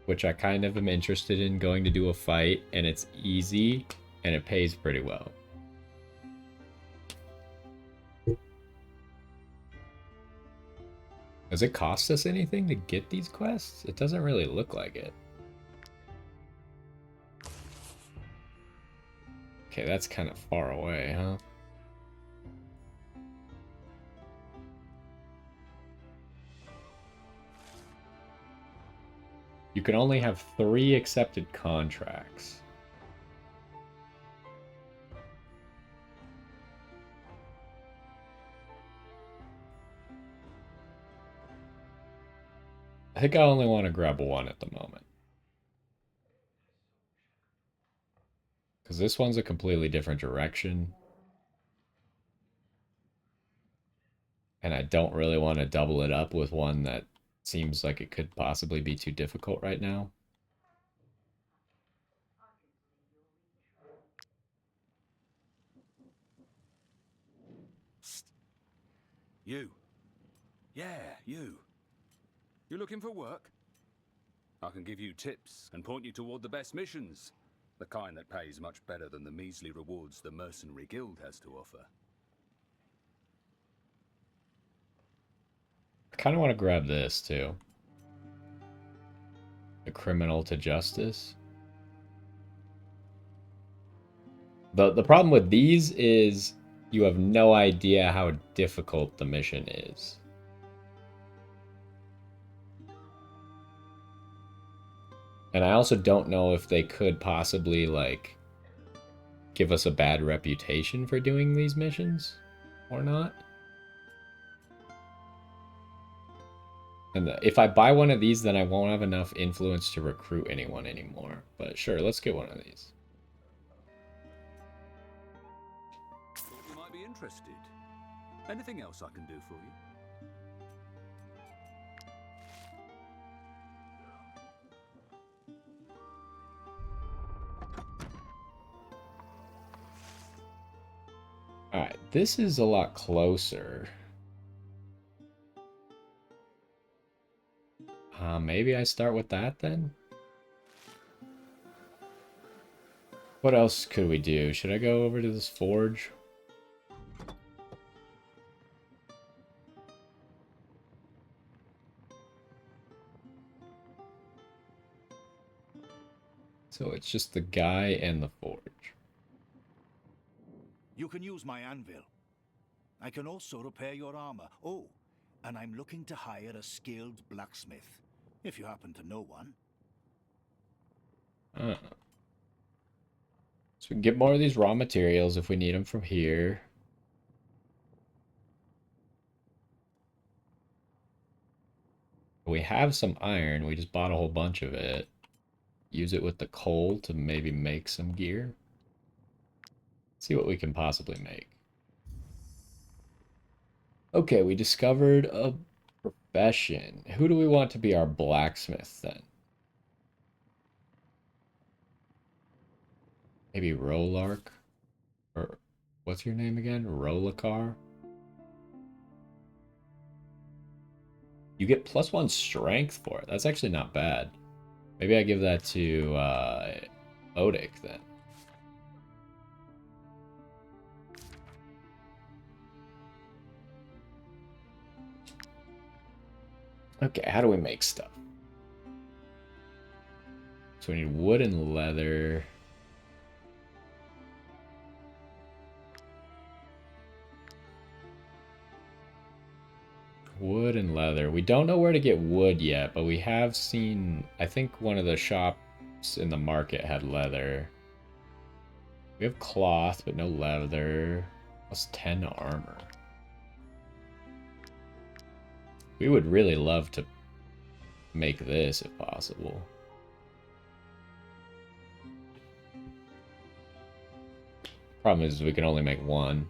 Speaker 1: which I kind of am interested in going to do a fight, and it's easy and it pays pretty well. Does it cost us anything to get these quests? It doesn't really look like it. Okay, that's kind of far away, huh? You can only have 3 accepted contracts. I think I only want to grab 1 at the moment. Because this one's a completely different direction. And I don't really want to double it up with one that seems like it could possibly be too difficult right now.
Speaker 5: You. Yeah, you. You looking for work? I can give you tips and point you toward the best missions. The kind that pays much better than the measly rewards the Mercenary Guild has to offer.
Speaker 1: I kind of want to grab this too. The criminal to justice. The problem with these is you have no idea how difficult the mission is. And I also don't know if they could possibly, like, give us a bad reputation for doing these missions or not. And if I buy one of these, then I won't have enough influence to recruit anyone anymore. But sure, let's get one of these.
Speaker 5: Thought you might be interested. Anything else I can do for you?
Speaker 1: Alright, this is a lot closer. Maybe I start with that then? What else could we do? Should I go over to this forge? So it's just the guy and the forge.
Speaker 6: You can use my anvil. I can also repair your armor. Oh, and I'm looking to hire a skilled blacksmith, if you happen to know one.
Speaker 1: So we can get more of these raw materials if we need them from here. We have some iron. We just bought a whole bunch of it. Use it with the coal to maybe make some gear. See what we can possibly make. Okay, we discovered a profession. Who do we want to be our blacksmith then? Maybe Rolark? Or what's your name again? Rolakar? You get +1 strength for it. That's actually not bad. Maybe I give that to Odic then. Okay, how do we make stuff? So we need wood and leather. Wood and leather. We don't know where to get wood yet, but we have seen, I think one of the shops in the market had leather. We have cloth, but no leather. +10 armor. We would really love to make this if possible. Problem is we can only make one.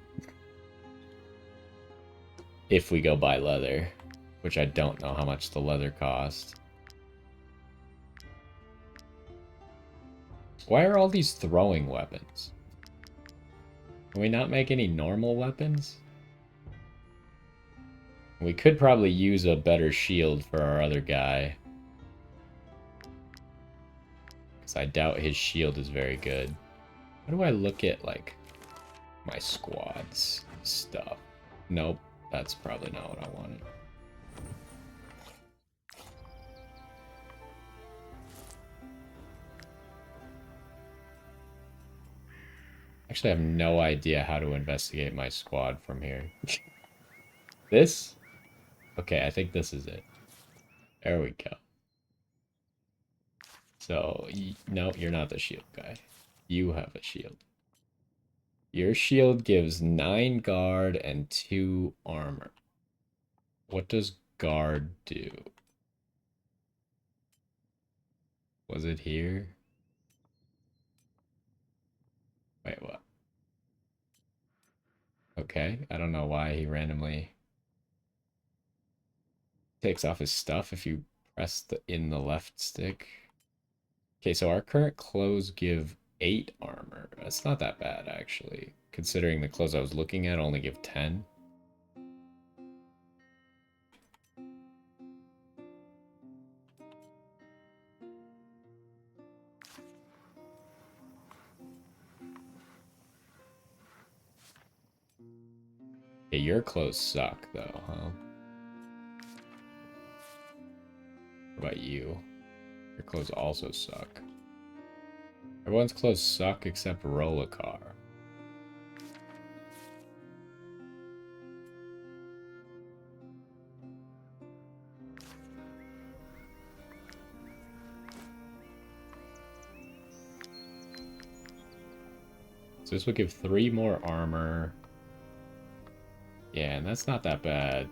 Speaker 1: If we go buy leather, which I don't know how much the leather cost. Why are all these throwing weapons? Can we not make any normal weapons? We could probably use a better shield for our other guy. Because I doubt his shield is very good. How do I look at, like, my squad's stuff? Nope, that's probably not what I wanted. Actually, I have no idea how to investigate my squad from here. This? Okay, I think this is it. There we go. So, no, you're not the shield guy. You have a shield. Your shield gives 9 guard and 2 armor. What does guard do? Was it here? Wait, what? Okay, I don't know why he randomly takes off his stuff if you press in the left stick. Okay, so our current clothes give 8 armor. That's not that bad, actually. Considering the clothes I was looking at only give 10. Okay, your clothes suck, though, huh? What about you? Your clothes also suck. Everyone's clothes suck except Rollicar. So this would give 3 more armor. Yeah, and that's not that bad.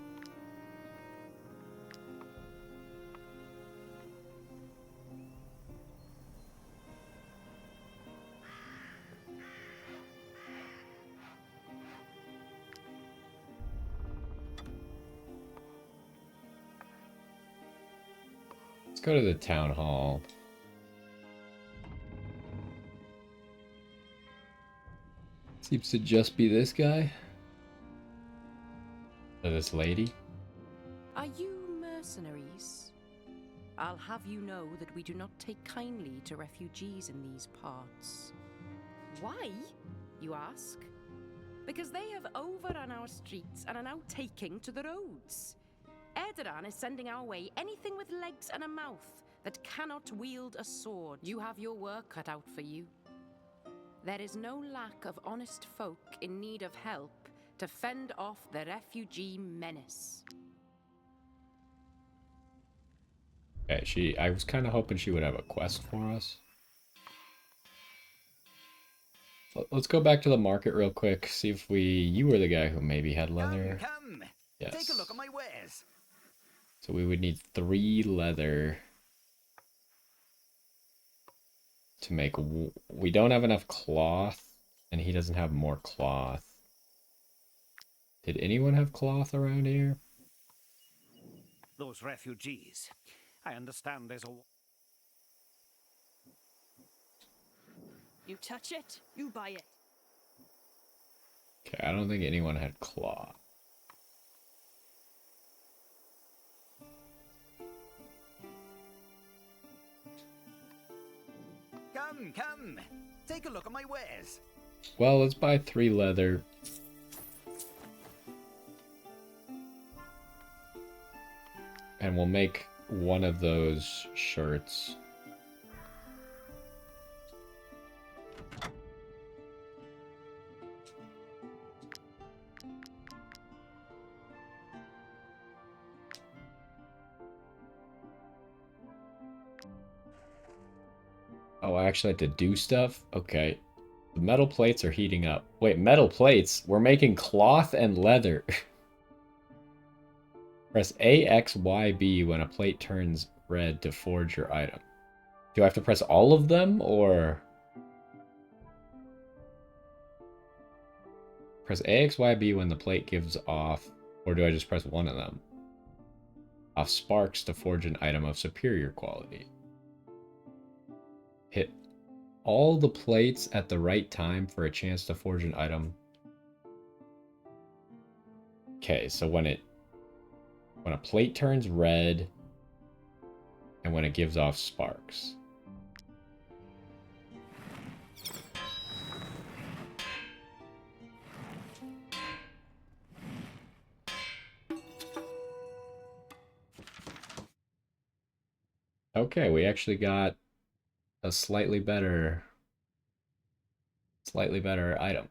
Speaker 1: Let's go to the town hall. Seems to just be this guy. Or this lady.
Speaker 10: Are you mercenaries? I'll have you know that we do not take kindly to refugees in these parts. Why, you ask? Because they have overrun our streets and are now taking to the roads. Erdogan is sending our way anything with legs and a mouth that cannot wield a sword. You have your work cut out for you. There is no lack of honest folk in need of help to fend off the refugee menace.
Speaker 1: Okay, I was kind of hoping she would have a quest for us. Let's go back to the market real quick, see if you were the guy who maybe had leather.
Speaker 11: Come.
Speaker 1: Yes.
Speaker 11: Take a look at my wares.
Speaker 1: So we would need 3 leather to make. We don't have enough cloth, and he doesn't have more cloth. Did anyone have cloth around here?
Speaker 2: Those refugees. I understand there's a...
Speaker 8: You touch it, you buy it.
Speaker 1: Okay, I don't think anyone had cloth.
Speaker 11: Come. Take a look at my wares.
Speaker 1: Well, let's buy 3 leather. And we'll make one of those shirts. Oh, I actually have to do stuff? Okay. The metal plates are heating up. Wait, metal plates? We're making cloth and leather. Press A, X, Y, B when a plate turns red to forge your item. Do I have to press all of them, or... Press A, X, Y, B when the plate gives off, or do I just press one of them? Off sparks to forge an item of superior quality. Hit all the plates at the right time for a chance to forge an item. Okay, so when a plate turns red and when it gives off sparks. Okay, we actually got a slightly better item.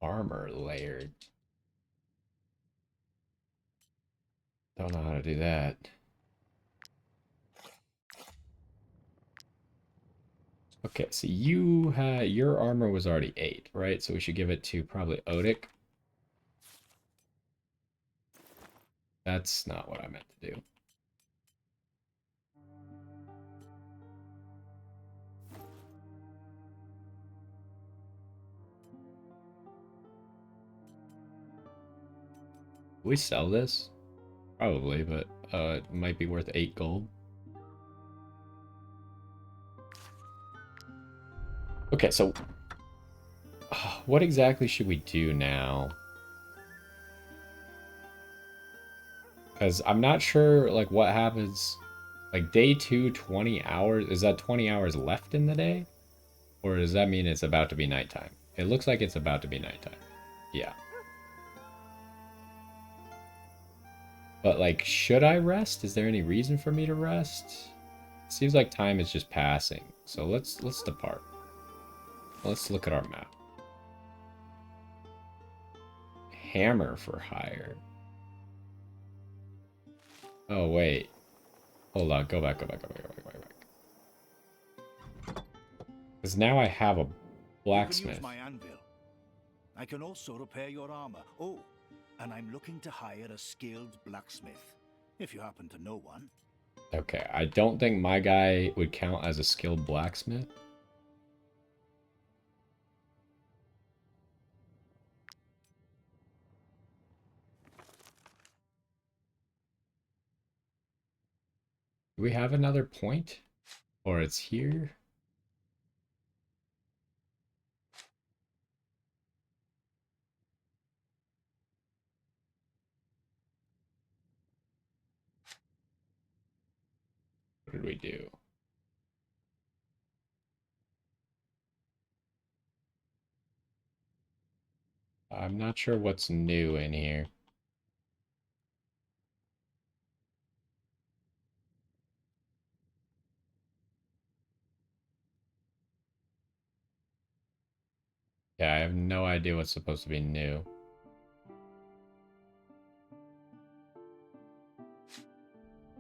Speaker 1: Armor layered. Don't know how to do that. Okay, so you had your armor was already 8, right? So we should give it to probably Odic. That's not what I meant to do. Do we sell this? Probably, but it might be worth 8 gold. Okay, so what exactly should we do now? Because I'm not sure, like, what happens. Like, day 2, 20 hours. Is that 20 hours left in the day? Or does that mean it's about to be nighttime? It looks like it's about to be nighttime. Yeah. But, like, should I rest? Is there any reason for me to rest? Seems like time is just passing. So let's depart. Let's look at our map. Hammer for hire. Oh, wait. Hold on. Go back. Because now I have a blacksmith.
Speaker 6: You can use my anvil. I can also repair your armor. Oh, and I'm looking to hire a skilled blacksmith, if you happen to know one.
Speaker 1: Okay, I don't think my guy would count as a skilled blacksmith. Do we have another point? Or it's here? What did we do? I'm not sure what's new in here. Yeah, I have no idea what's supposed to be new.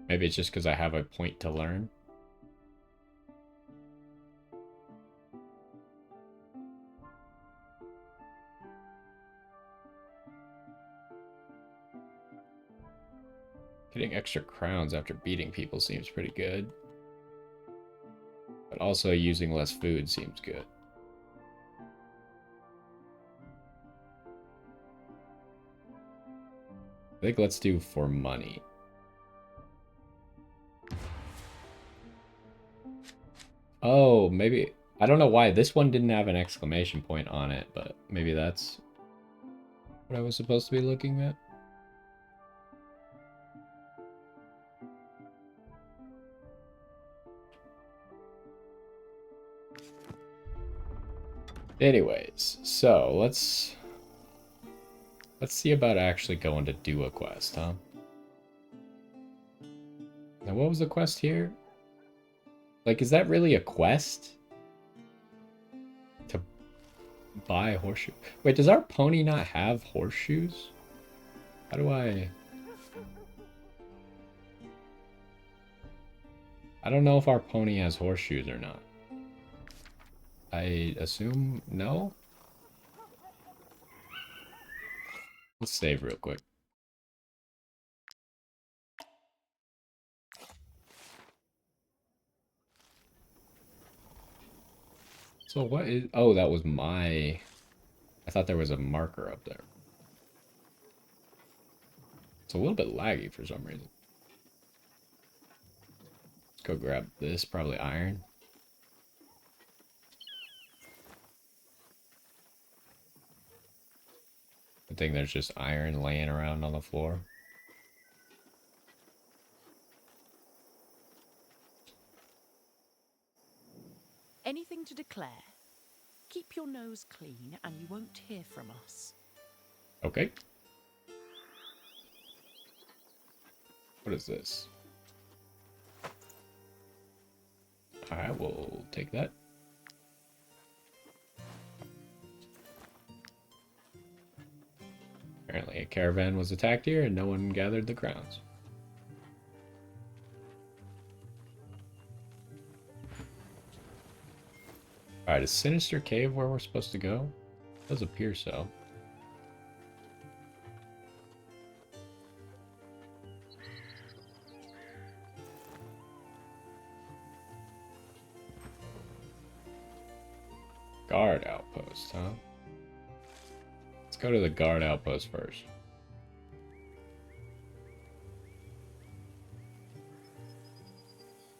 Speaker 1: Maybe it's just because I have a point to learn. Getting extra crowns after beating people seems pretty good. But also using less food seems good. I think let's do for money. Oh, maybe... I don't know why this one didn't have an exclamation point on it, but maybe that's what I was supposed to be looking at. Anyways, so let's see about actually going to do a quest, huh? Now, what was the quest here? Like, is that really a quest? To buy a horseshoe? Wait, does our pony not have horseshoes? How do I don't know if our pony has horseshoes or not. I assume no? Let's save real quick. So what is... Oh, that was my... I thought there was a marker up there. It's a little bit laggy for some reason. Let's go grab this, probably iron. I think there's just iron laying around on the floor.
Speaker 10: Anything to declare? Keep your nose clean and you won't hear from us.
Speaker 1: Okay. What is this? Alright, we'll take that. Apparently a caravan was attacked here and no one gathered the crowns. Alright, is Sinister Cave where we're supposed to go? It does appear so. Guard outpost, huh? Let's go to the guard outpost first.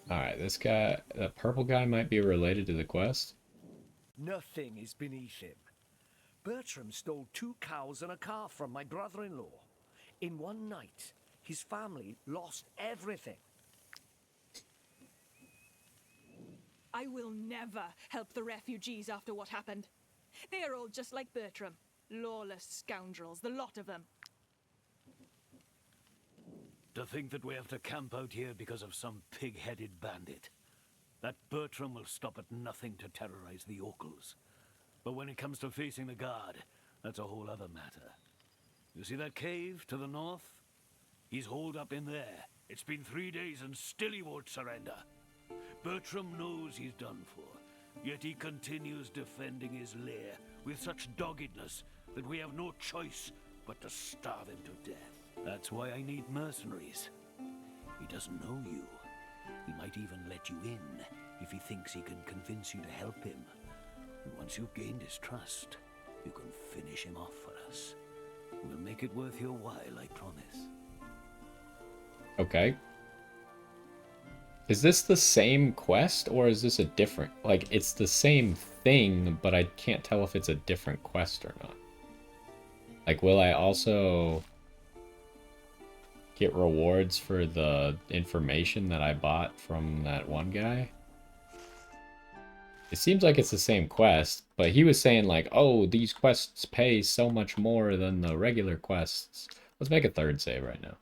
Speaker 1: Alright, this guy, the purple guy might be related to the quest.
Speaker 12: Nothing is beneath him. Bertram stole 2 cows and a calf from my brother-in-law. In one night, his family lost everything.
Speaker 8: I will never help the refugees after what happened. They are all just like Bertram. Lawless scoundrels, the lot of them.
Speaker 2: To think that we have to camp out here because of some pig-headed bandit. That Bertram will stop at nothing to terrorize the Orcles. But when it comes to facing the guard, that's a whole other matter. You see that cave to the north? He's holed up in there. It's been 3 days and still he won't surrender. Bertram knows he's done for, yet he continues defending his lair with such doggedness that we have no choice but to starve him to death. That's why I need mercenaries. He doesn't know you. He might even let you in if he thinks he can convince you to help him. And once you've gained his trust, you can finish him off for us. We'll make it worth your while, I promise.
Speaker 1: Okay. Is this the same quest, or is this a different... Like, it's the same thing, but I can't tell if it's a different quest or not. Like, will I also get rewards for the information that I bought from that one guy? It seems like it's the same quest, but he was saying, like, oh, these quests pay so much more than the regular quests. Let's make a third save right now.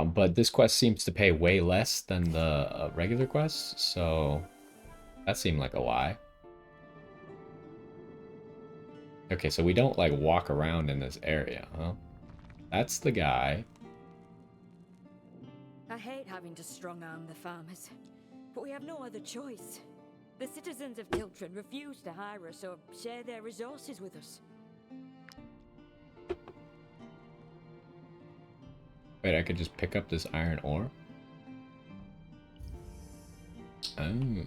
Speaker 1: But this quest seems to pay way less than the regular quests, so that seemed like a lie. Okay, so we don't, like, walk around in this area, huh? That's the guy.
Speaker 13: I hate having to strong-arm the farmers, but we have no other choice. The citizens of Tiltron refuse to hire us or share their resources with us.
Speaker 1: Wait, I could just pick up this iron ore? Oh.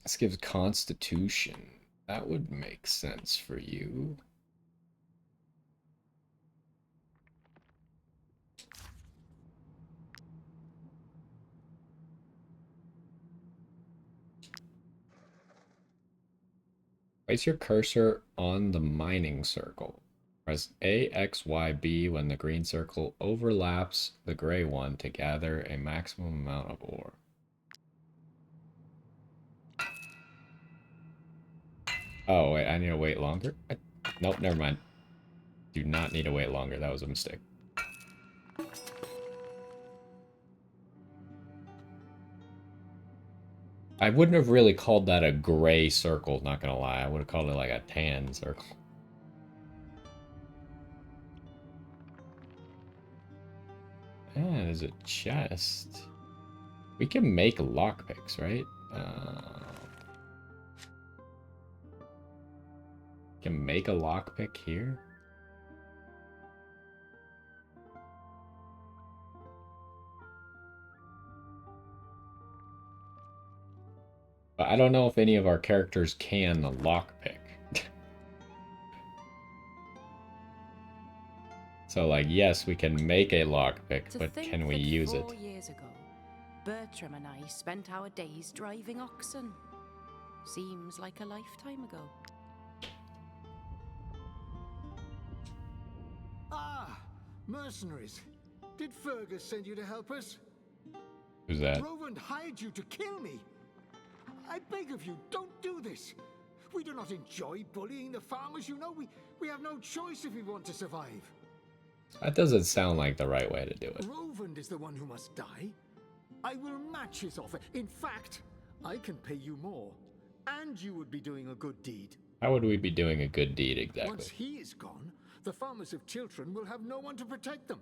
Speaker 1: This gives Constitution. That would make sense for you. Place your cursor on the mining circle. Press A, X, Y, B when the green circle overlaps the gray one to gather a maximum amount of ore. Oh, wait, I need to wait longer? Nope, never mind. Do not need to wait longer. That was a mistake. I wouldn't have really called that a gray circle, not gonna lie. I would have called it like a tan circle. Ah, there's a chest. We can make lockpicks, right? Can make a lockpick here? But I don't know if any of our characters can lockpick. So, like, yes, we can make a lockpick, but can we use it?
Speaker 10: 4 years ago, Bertram and I spent our days driving oxen. Seems like a lifetime ago.
Speaker 14: Ah, mercenaries. Did Fergus send you to help us?
Speaker 1: Who's that?
Speaker 14: Rovand hired you to kill me. I beg of you, don't do this. We do not enjoy bullying the farmers, you know. We have no choice if we want to survive.
Speaker 1: That doesn't sound like the right way to do it.
Speaker 14: Rovand is the one who must die. I will match his offer. In fact, I can pay you more. And you would be doing a good deed.
Speaker 1: How would we be doing a good deed exactly?
Speaker 14: Once he is gone, the farmers of Chiltern will have no one to protect them.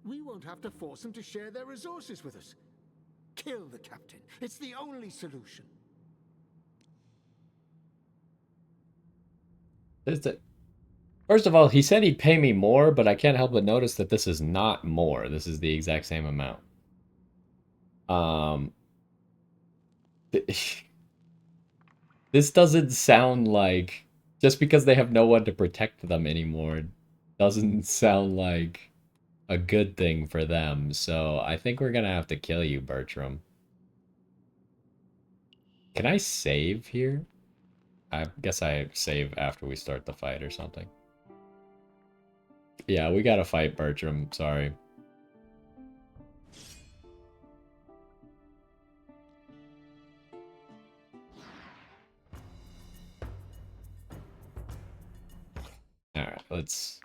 Speaker 14: We won't have to force them to share their resources with us. Kill the captain. It's the only solution.
Speaker 1: First of all, he said he'd pay me more, but I can't help but notice that this is not more. This is the exact same amount. This doesn't sound like, just because they have no one to protect them anymore, doesn't sound like a good thing for them. So I think we're gonna have to kill you, Bertram. Can I save here? I guess I save after we start the fight or something. Yeah, we gotta fight Bertram, sorry. Alright, let's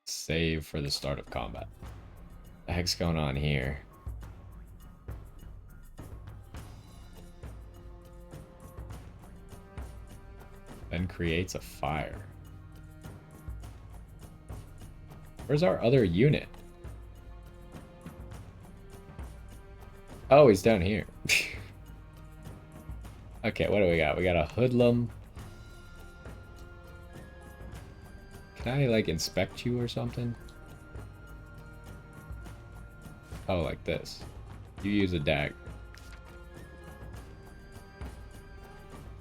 Speaker 1: save for the start of combat. What the heck's going on here? Then creates a fire. Where's our other unit? Oh, he's down here. Okay, what do we got? We got a hoodlum. Can I, like, inspect you or something? Oh, like this. You use a dagger.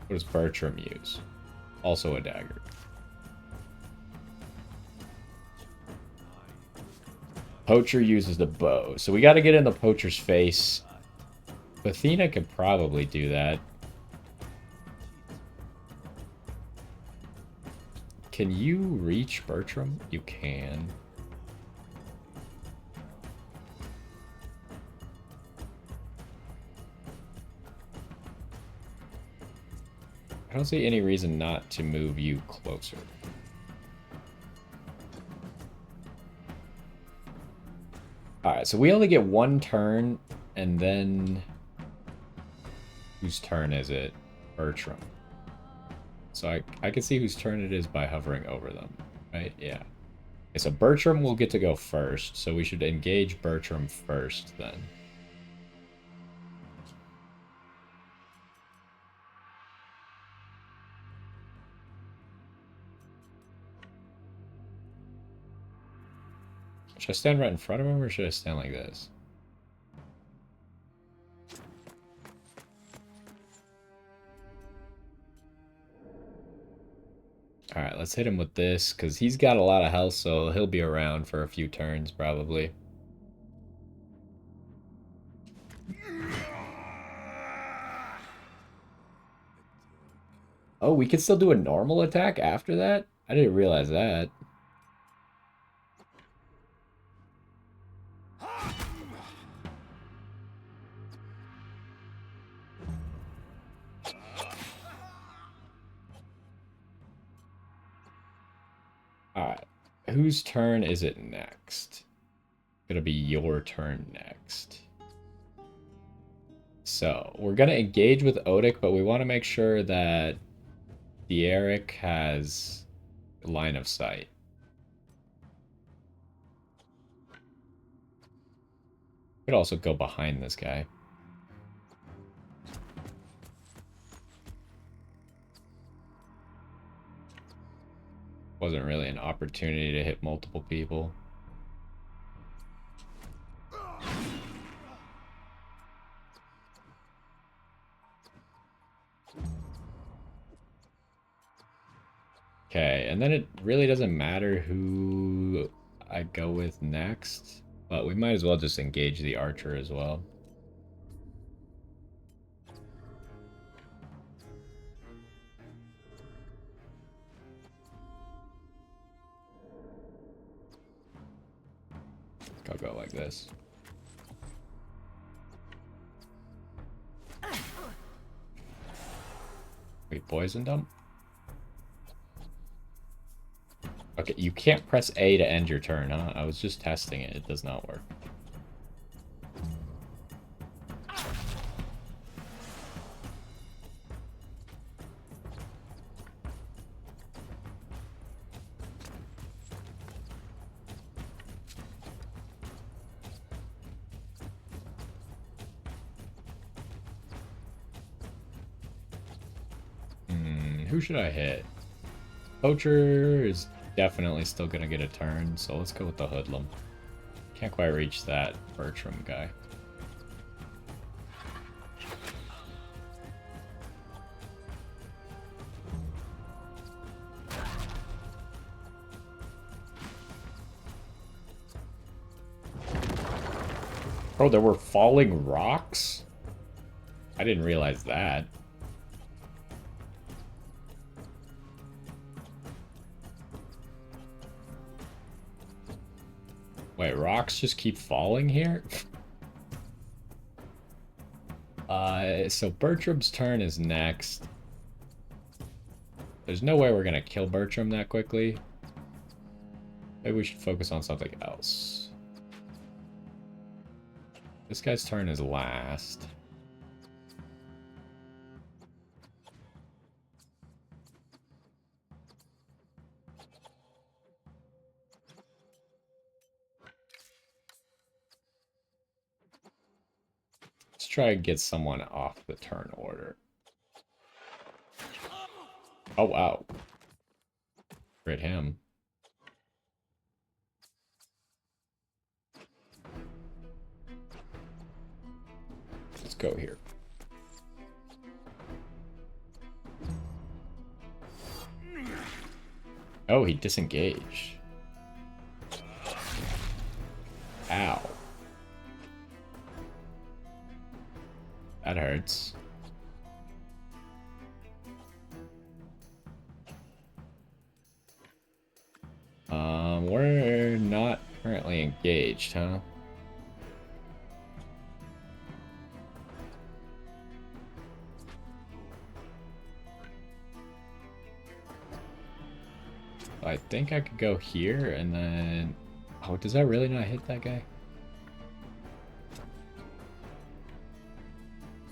Speaker 1: What does Bertram use? Also a dagger. Poacher uses the bow. So we gotta get in the poacher's face. Athena could probably do that. Can you reach Bertram? You can. I don't see any reason not to move you closer. Alright, so we only get one turn, and then... Whose turn is it? Bertram. So I can see whose turn it is by hovering over them, right? Yeah. Okay, so Bertram will get to go first, so we should engage Bertram first, then. Should I stand right in front of him, or should I stand like this? Alright, let's hit him with this, because he's got a lot of health, so he'll be around for a few turns, probably. Oh, we can still do a normal attack after that? I didn't realize that. Alright, whose turn is it next? Gonna be your turn next. So, we're gonna engage with Odic, but we want to make sure that Eric has line of sight. Could also go behind this guy. Wasn't really an opportunity to hit multiple people. Okay, and then it really doesn't matter who I go with next, but we might as well just engage the archer as well. I'll go like this. We poisoned him? Okay, you can't press A to end your turn, huh? I was just testing it. It does not work. Who should I hit? Poacher is definitely still gonna get a turn, so let's go with the hoodlum. Can't quite reach that Bertram guy. Oh, there were falling rocks? I didn't realize that. Wait, rocks just keep falling here? So Bertram's turn is next. There's no way we're gonna kill Bertram that quickly. Maybe we should focus on something else. This guy's turn is last. Let's try and get someone off the turn order. Oh, wow. Crit him. Let's go here. Oh, he disengaged. Ow. That hurts. We're not currently engaged, huh? I think I could go here and then... Oh, does that really not hit that guy?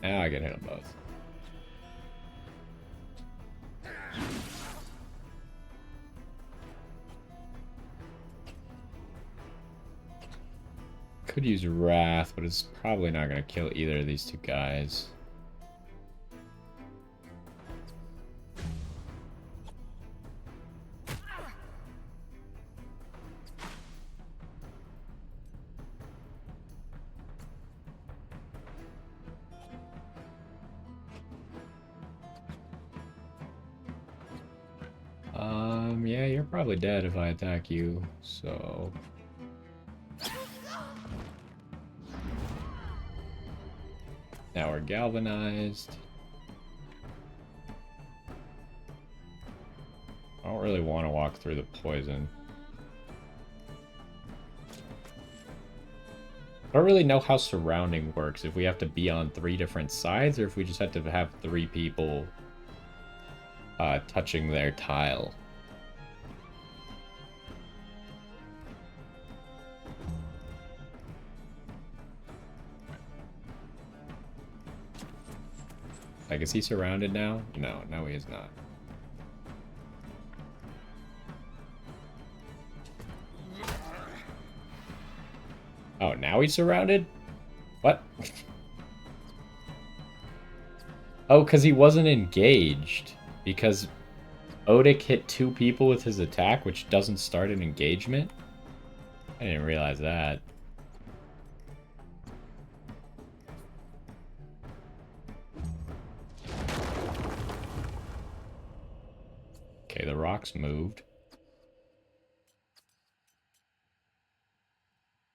Speaker 1: Now I can hit them both. Could use Wrath, but it's probably not going to kill either of these two guys. Yeah, you're probably dead if I attack you, so... Now we're galvanized. I don't really want to walk through the poison. I don't really know how surrounding works, if we have to be on 3 different sides, or if we just have to have 3 people touching their tile. Like, is he surrounded now? No, no he is not. Oh, now he's surrounded? What? Oh, because he wasn't engaged. Because Odic hit 2 people with his attack, which doesn't start an engagement? I didn't realize that. Okay, the rocks moved.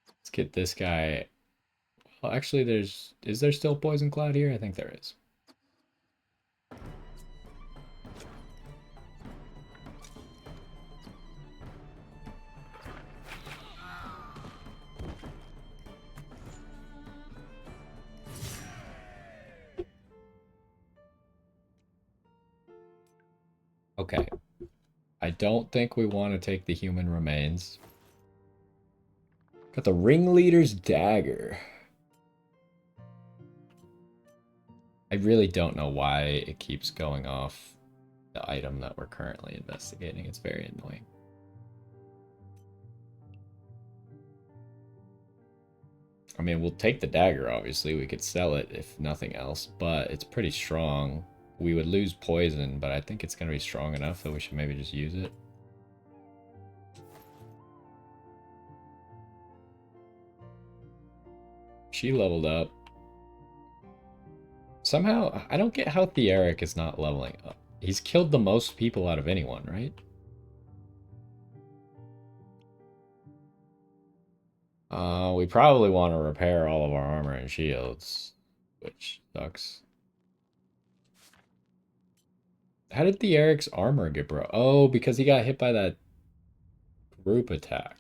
Speaker 1: Let's get this guy. Well, actually, is there still Poison Cloud here? I think there is. Okay. I don't think we want to take the human remains. Got the ringleader's dagger. I really don't know why it keeps going off the item that we're currently investigating. It's very annoying. I mean, we'll take the dagger, obviously. We could sell it if nothing else, but it's pretty strong. We would lose poison, but I think it's going to be strong enough that we should maybe just use it. She leveled up. Somehow, I don't get how Theeric is not leveling up. He's killed the most people out of anyone, right? We probably want to repair all of our armor and shields, which sucks. How did Theeric's armor get broke? Oh, because he got hit by that group attack.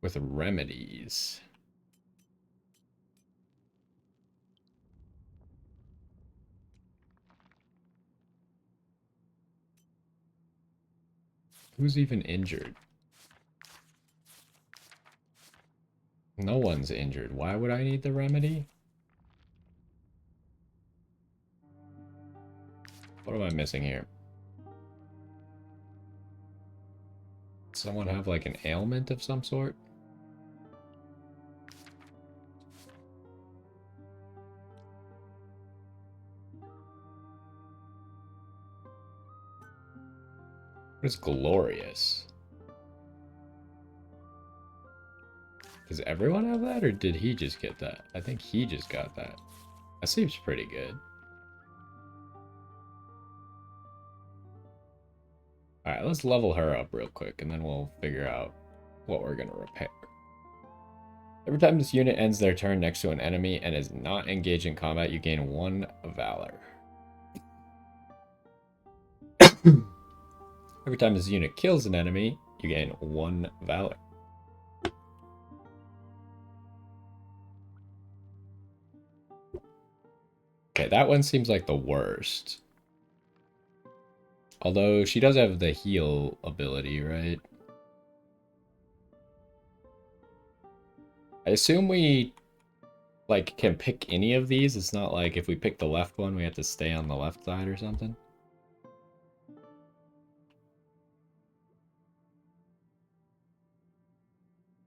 Speaker 1: With remedies. Who's even injured? No one's injured. Why would I need the remedy? What am I missing here? Someone have like an ailment of some sort? What is glorious? Does everyone have that, or did he just get that? I think he just got that. That seems pretty good. Alright, let's level her up real quick, and then we'll figure out what we're going to repair. Every time this unit ends their turn next to an enemy and is not engaged in combat, you gain 1 Valor. Every time this unit kills an enemy, you gain 1 Valor. Okay, that one seems like the worst. Although she does have the heal ability, right? I assume we like can pick any of these. It's not like if we pick the left one, we have to stay on the left side or something.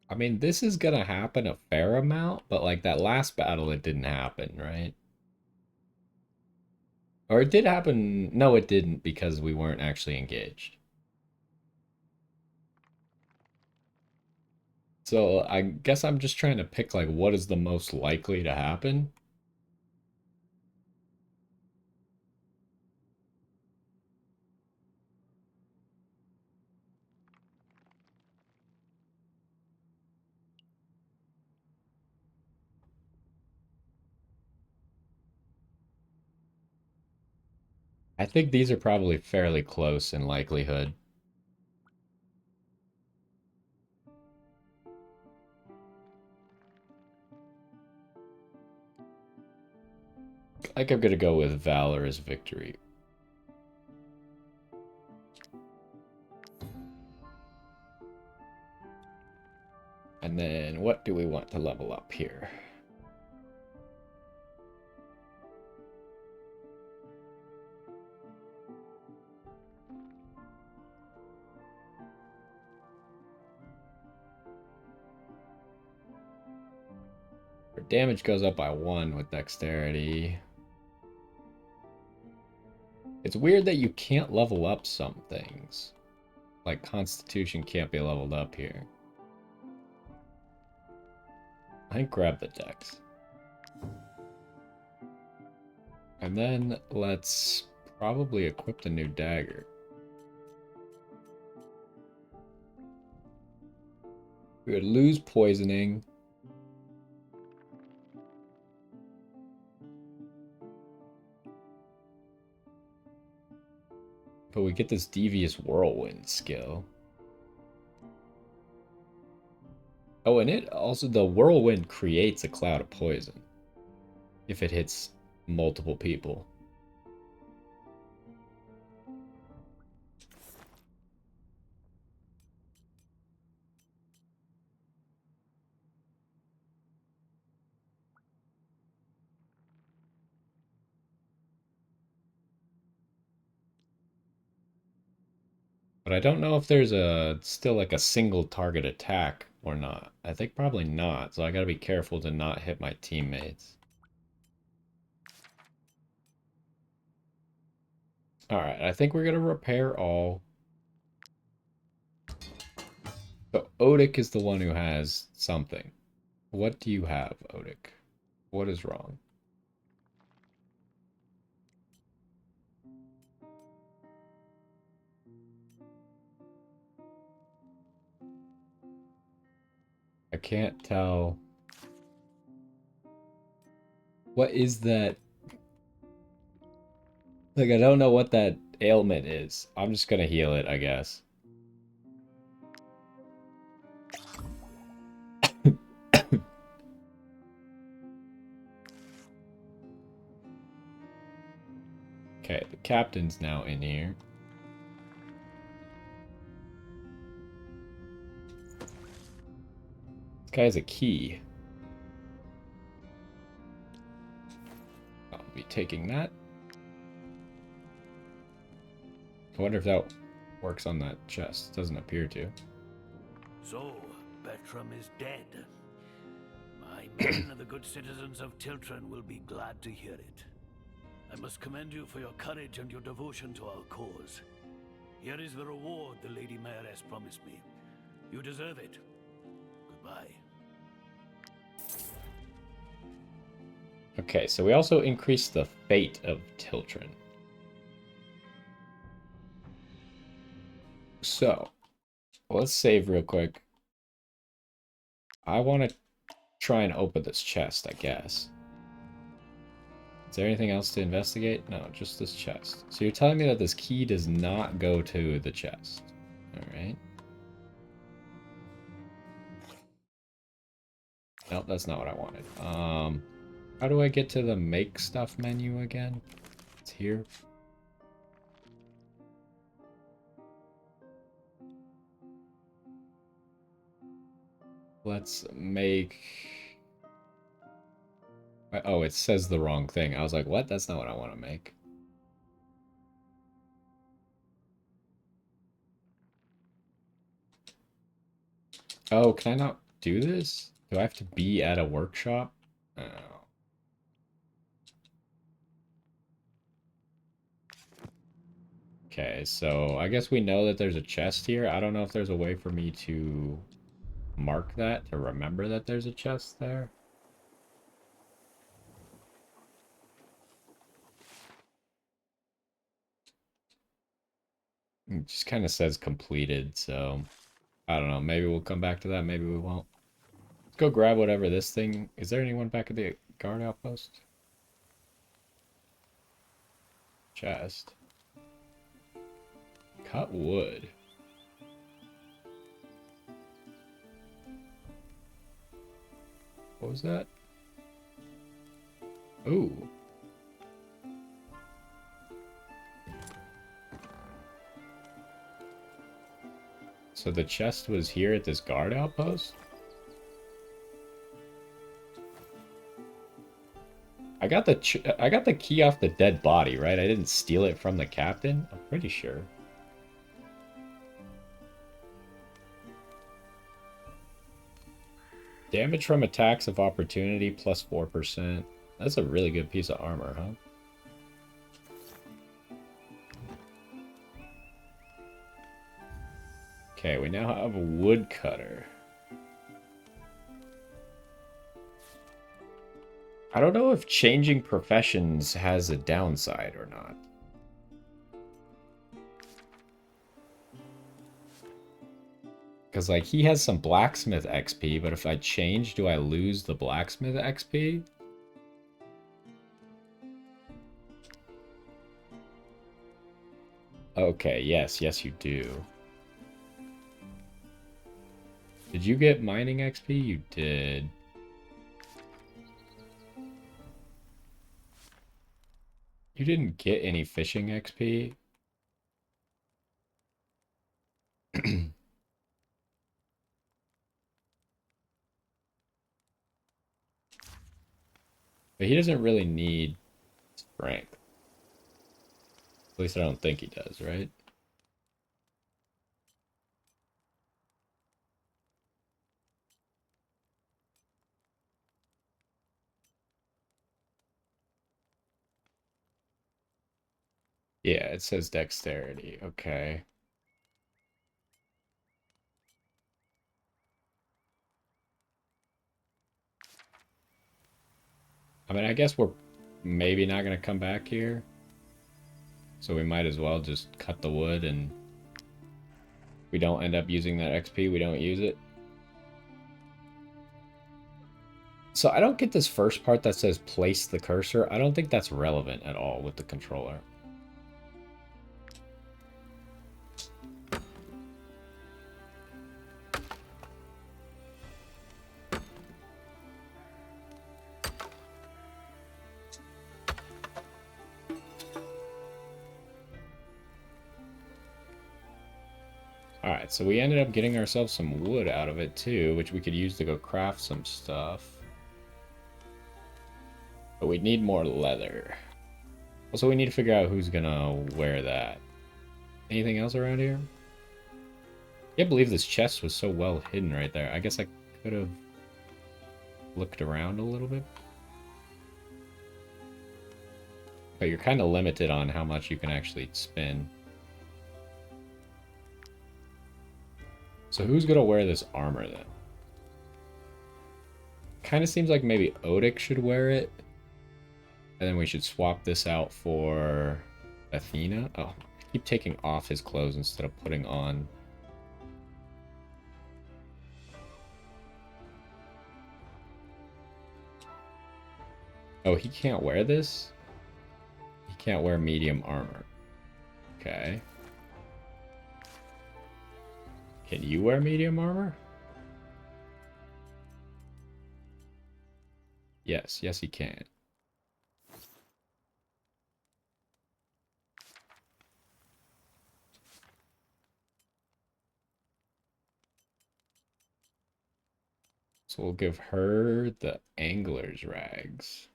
Speaker 1: I mean, this is gonna happen a fair amount, but like that last battle, it didn't happen, right? Or it did happen. No, it didn't, because we weren't actually engaged. So I guess I'm just trying to pick like what is the most likely to happen. I think these are probably fairly close in likelihood. I think I'm gonna go with Valor as victory. And then what do we want to level up here? damage goes up by 1 with dexterity. It's weird that you can't level up some things. Like Constitution can't be leveled up here. I think grab the dex. And then let's probably equip the new dagger. We would lose poisoning. But we get this devious whirlwind skill. Oh, and it also, the whirlwind creates a cloud of poison if it hits multiple people. But I don't know if there's still like a single target attack or not. I think probably not, so I gotta be careful to not hit my teammates. Alright, I think we're gonna repair all. So Odic is the one who has something. What do you have, Odic? What is wrong? I can't tell. What is that? Like, I don't know what that ailment is. I'm just gonna heal it, I guess. Okay, the captain's now in here. This guy has a key. I'll be taking that. I wonder if that works on that chest. Doesn't appear to.
Speaker 2: So, Bertram is dead. My men and the good citizens of Tiltron will be glad to hear it. I must commend you for your courage and your devotion to our cause. Here is the reward the Lady Mayoress promised me. You deserve it. Goodbye.
Speaker 1: Okay, so we also increased the fate of Tiltron. So, let's save real quick. I want to try and open this chest, I guess. Is there anything else to investigate? No, just this chest. So you're telling me that this key does not go to the chest. Alright. Nope, that's not what I wanted. How do I get to the make stuff menu again? It's here. Let's make... Oh, it says the wrong thing. I was like, what? That's not what I want to make. Oh, can I not do this? Do I have to be at a workshop? Oh. Okay, so I guess we know that there's a chest here. I don't know if there's a way for me to mark that, to remember that there's a chest there. It just kind of says completed, so I don't know. Maybe we'll come back to that. Maybe we won't. Let's go grab whatever this thing... Is there anyone back at the guard outpost? Chest. Cut wood. What was that? Ooh. So the chest was here at this guard outpost? I got the key off the dead body, right? I didn't steal it from the captain? I'm pretty sure. Damage from attacks of opportunity plus 4%. That's a really good piece of armor, huh? Okay, we now have a woodcutter. I don't know if changing professions has a downside or not. Because, like, he has some blacksmith XP, but if I change, do I lose the blacksmith XP? Okay, yes, you do. Did you get mining XP? You did. You didn't get any fishing XP? But he doesn't really need strength. At least I don't think he does, right? Yeah, it says dexterity. Okay. I mean, I guess we're maybe not going to come back here. So we might as well just cut the wood and we don't end up using that XP. We don't use it. So I don't get this first part that says place the cursor. I don't think that's relevant at all with the controller. Alright, so we ended up getting ourselves some wood out of it too, which we could use to go craft some stuff. But we need more leather. Also, we need to figure out who's gonna wear that. Anything else around here? I can't believe this chest was so well hidden right there. I guess I could have looked around a little bit. But you're kind of limited on how much you can actually spin. So who's gonna wear this armor then? Kind of seems like maybe Odic should wear it. And then we should swap this out for Athena. Oh, I keep taking off his clothes instead of putting on. Oh, he can't wear this? He can't wear medium armor. Okay. Can you wear medium armor? Yes, he can. So we'll give her the angler's rags.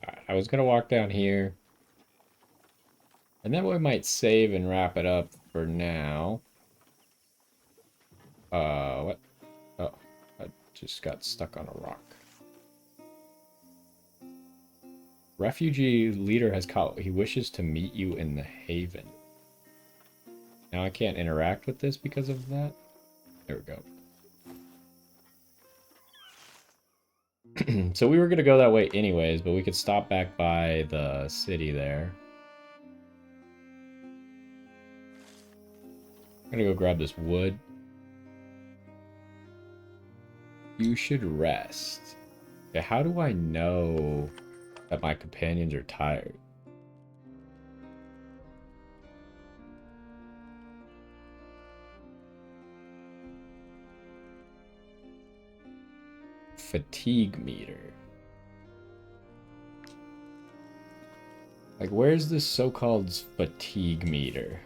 Speaker 1: Alright, I was gonna walk down here. And then we might save and wrap it up for now. What? Oh, I just got stuck on a rock. Refugee leader has called. He wishes to meet you in the haven. Now I can't interact with this because of that. There we go. So we were gonna go that way anyways, but we could stop back by the city there. I'm gonna go grab this wood. You should rest. Okay, how do I know that my companions are tired? Fatigue meter. Like, where's this so-called fatigue meter?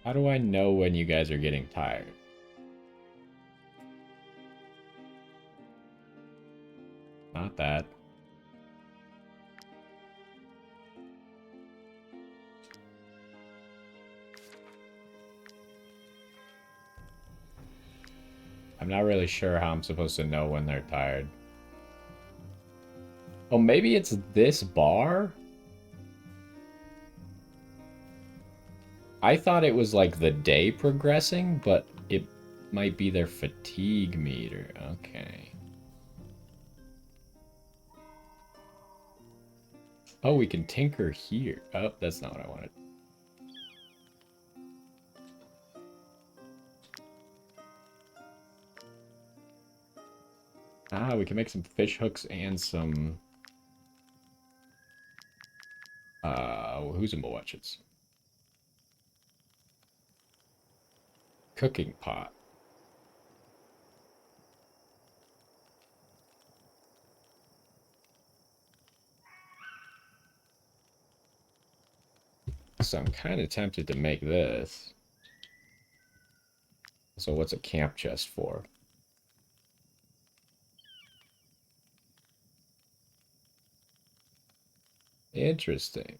Speaker 1: How do I know when you guys are getting tired? Not that. I'm not really sure how I'm supposed to know when they're tired. Oh, maybe it's this bar? I thought it was like the day progressing, but it might be their fatigue meter. Okay. Oh, we can tinker here. Oh, that's not what I wanted. Ah, we can make some fish hooks and some... who's in watches? Cooking pot. So I'm kind of tempted to make this. So what's a camp chest for? Interesting.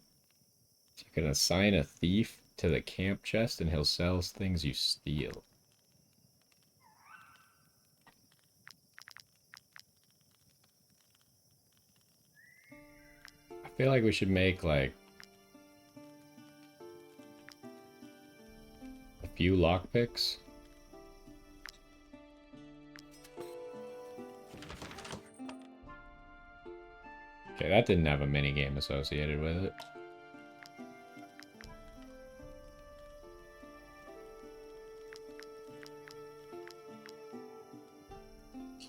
Speaker 1: So you can assign a thief to the camp chest and he'll sell things you steal. I feel like we should make like a few lockpicks. Okay, that didn't have a minigame associated with it.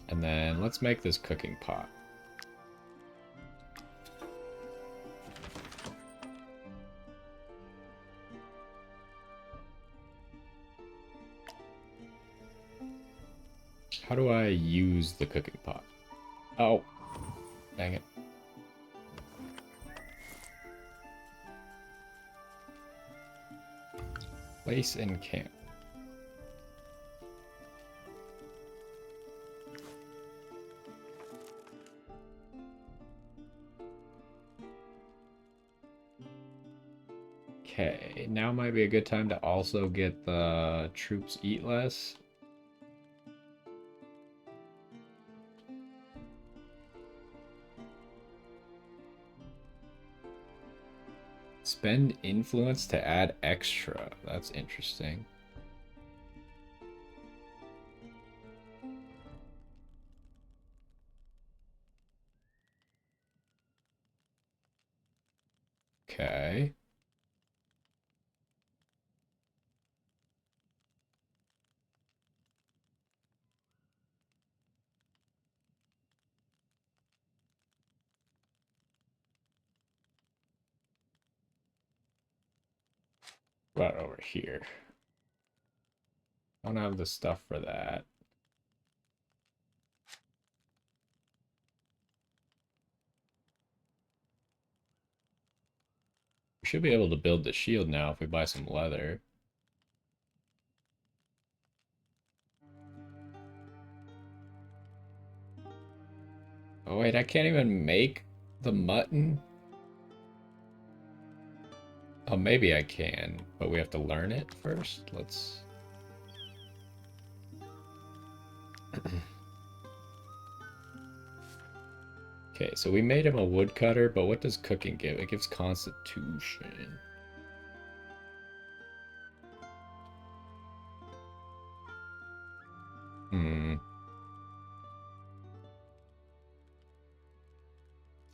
Speaker 1: And then let's make this cooking pot. How do I use the cooking pot? Oh, dang it. Place in camp. Okay, now might be a good time to also get the troops eat less. Spend influence to add extra. That's interesting. Okay. Right over here. Don't have the stuff for that. We should be able to build the shield now if we buy some leather. Oh wait, I can't even make the mutton? Oh, maybe I can, but we have to learn it first. Let's... Okay, so we made him a woodcutter, but what does cooking give? It gives constitution. I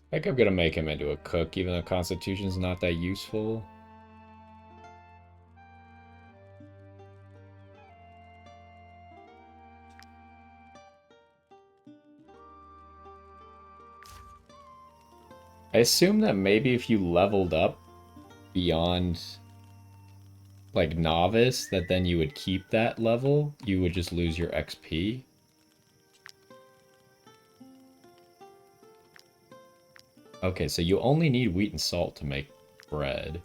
Speaker 1: think I'm gonna make him into a cook, even though constitution's not that useful. I assume that maybe if you leveled up beyond like novice, that then you would keep that level, you would just lose your XP. Okay, so you only need wheat and salt to make bread.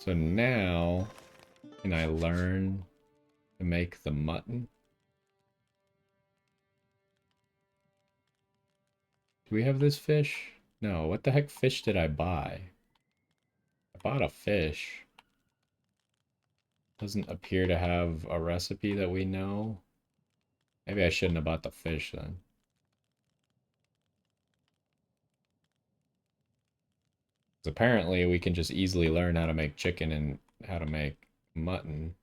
Speaker 1: So now, can I learn to make the mutton? Do we have this fish? No, what the heck fish did I buy? I bought a fish. Doesn't appear to have a recipe that we know. Maybe I shouldn't have bought the fish then. Apparently we can just easily learn how to make chicken and how to make mutton.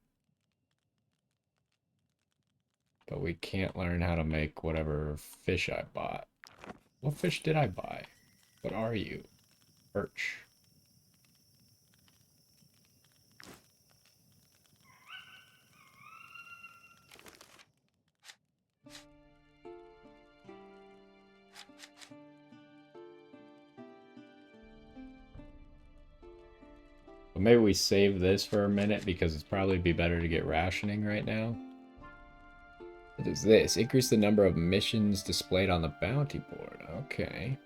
Speaker 1: But we can't learn how to make whatever fish I bought. What fish did I buy? What are you? Perch. But maybe we save this for a minute because it's probably be better to get rationing right now. What is this? Increase the number of missions displayed on the bounty board. Okay.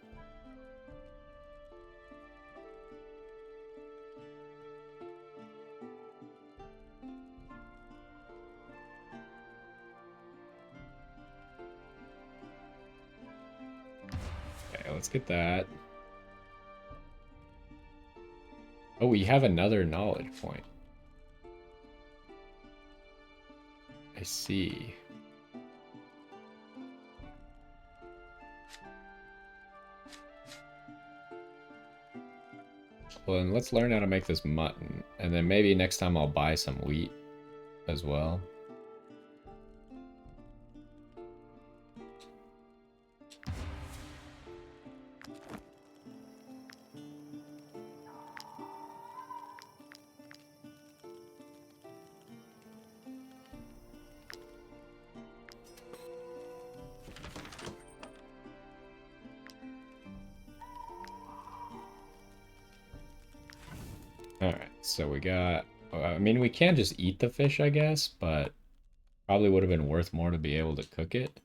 Speaker 1: Okay, let's get that. Oh, we have another knowledge point. I see. Well, then let's learn how to make this mutton. And then maybe next time I'll buy some wheat as well. Alright, so we got... I mean, we can just eat the fish, I guess, but probably would have been worth more to be able to cook it.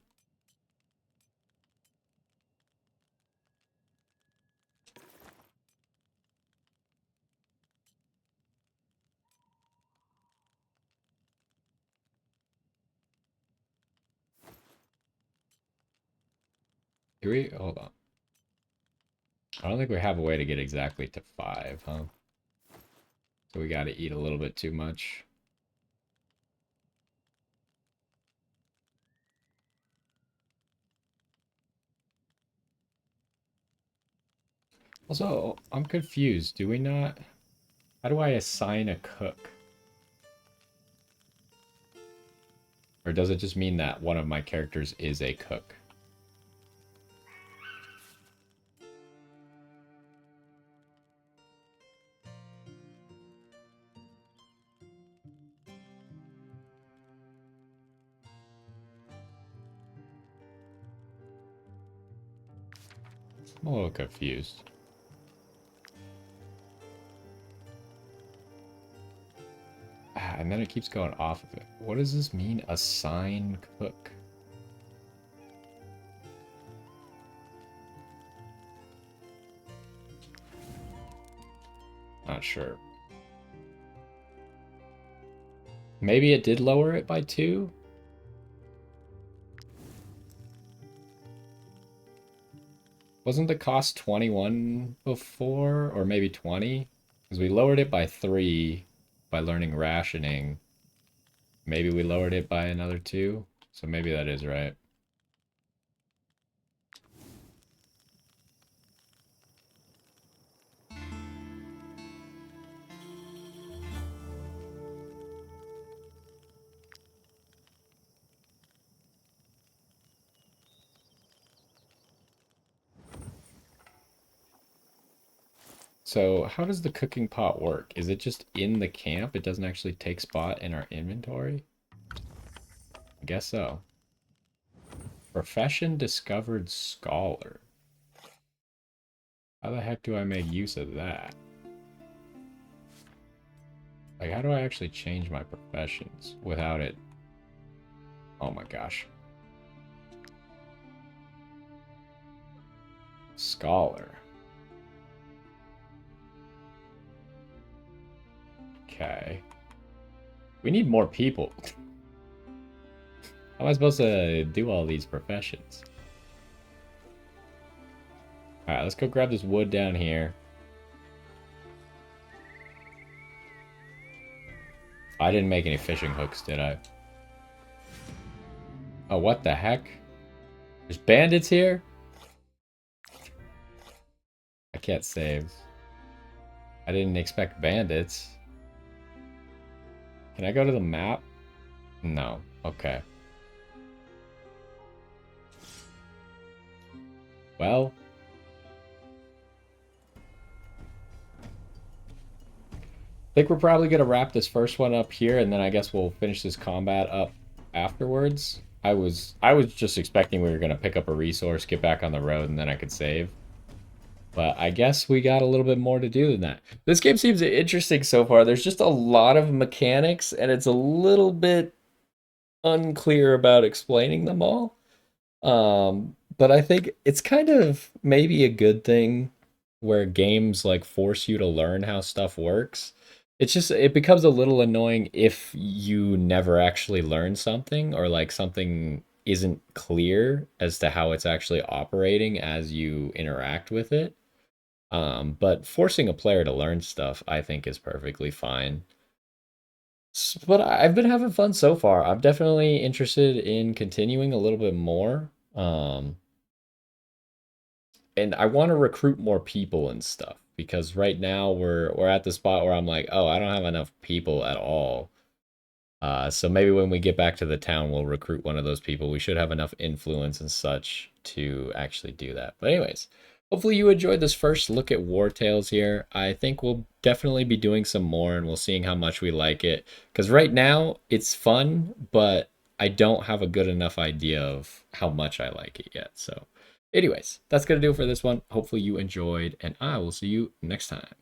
Speaker 1: Do we? Hold on. I don't think we have a way to get exactly to 5, huh? So we gotta eat a little bit too much. Also, I'm confused. Do we not... How do I assign a cook? Or does it just mean that one of my characters is a cook? I'm a little confused. And then it keeps going off of it. What does this mean, assign cook? Not sure. Maybe it did lower it by 2? Wasn't the cost 21 before? Or maybe 20? Because we lowered it by 3 by learning rationing. Maybe we lowered it by another 2? So maybe that is right. So how does the cooking pot work? Is it just in the camp? It doesn't actually take spot in our inventory? I guess so. Profession discovered scholar. How the heck do I make use of that? Like, how do I actually change my professions without it? Oh my gosh. Scholar. Okay. We need more people. How am I supposed to do all these professions? Alright, let's go grab this wood down here. I didn't make any fishing hooks, did I? Oh, what the heck? There's bandits here? I can't save. I didn't expect bandits. Can I go to the map? No. Okay. Well. I think we're probably going to wrap this first one up here, and then I guess we'll finish this combat up afterwards. I was just expecting we were going to pick up a resource, get back on the road, and then I could save. But I guess we got a little bit more to do than that. This game seems interesting so far. There's just a lot of mechanics, and it's a little bit unclear about explaining them all. But I think it's kind of maybe a good thing where games like force you to learn how stuff works. It's just, it becomes a little annoying if you never actually learn something, or like something isn't clear as to how it's actually operating as you interact with it. But forcing a player to learn stuff, I think, is perfectly fine. But I've been having fun so far. I'm definitely interested in continuing a little bit more. And I want to recruit more people and stuff, because right now we're at the spot where I'm like, oh, I don't have enough people at all. So maybe when we get back to the town, we'll recruit one of those people. We should have enough influence and such to actually do that. But anyways, hopefully you enjoyed this first look at Wartales here. I think we'll definitely be doing some more, and we'll seeing how much we like it. Because right now it's fun, but I don't have a good enough idea of how much I like it yet. So anyways, that's going to do it for this one. Hopefully you enjoyed, and I will see you next time.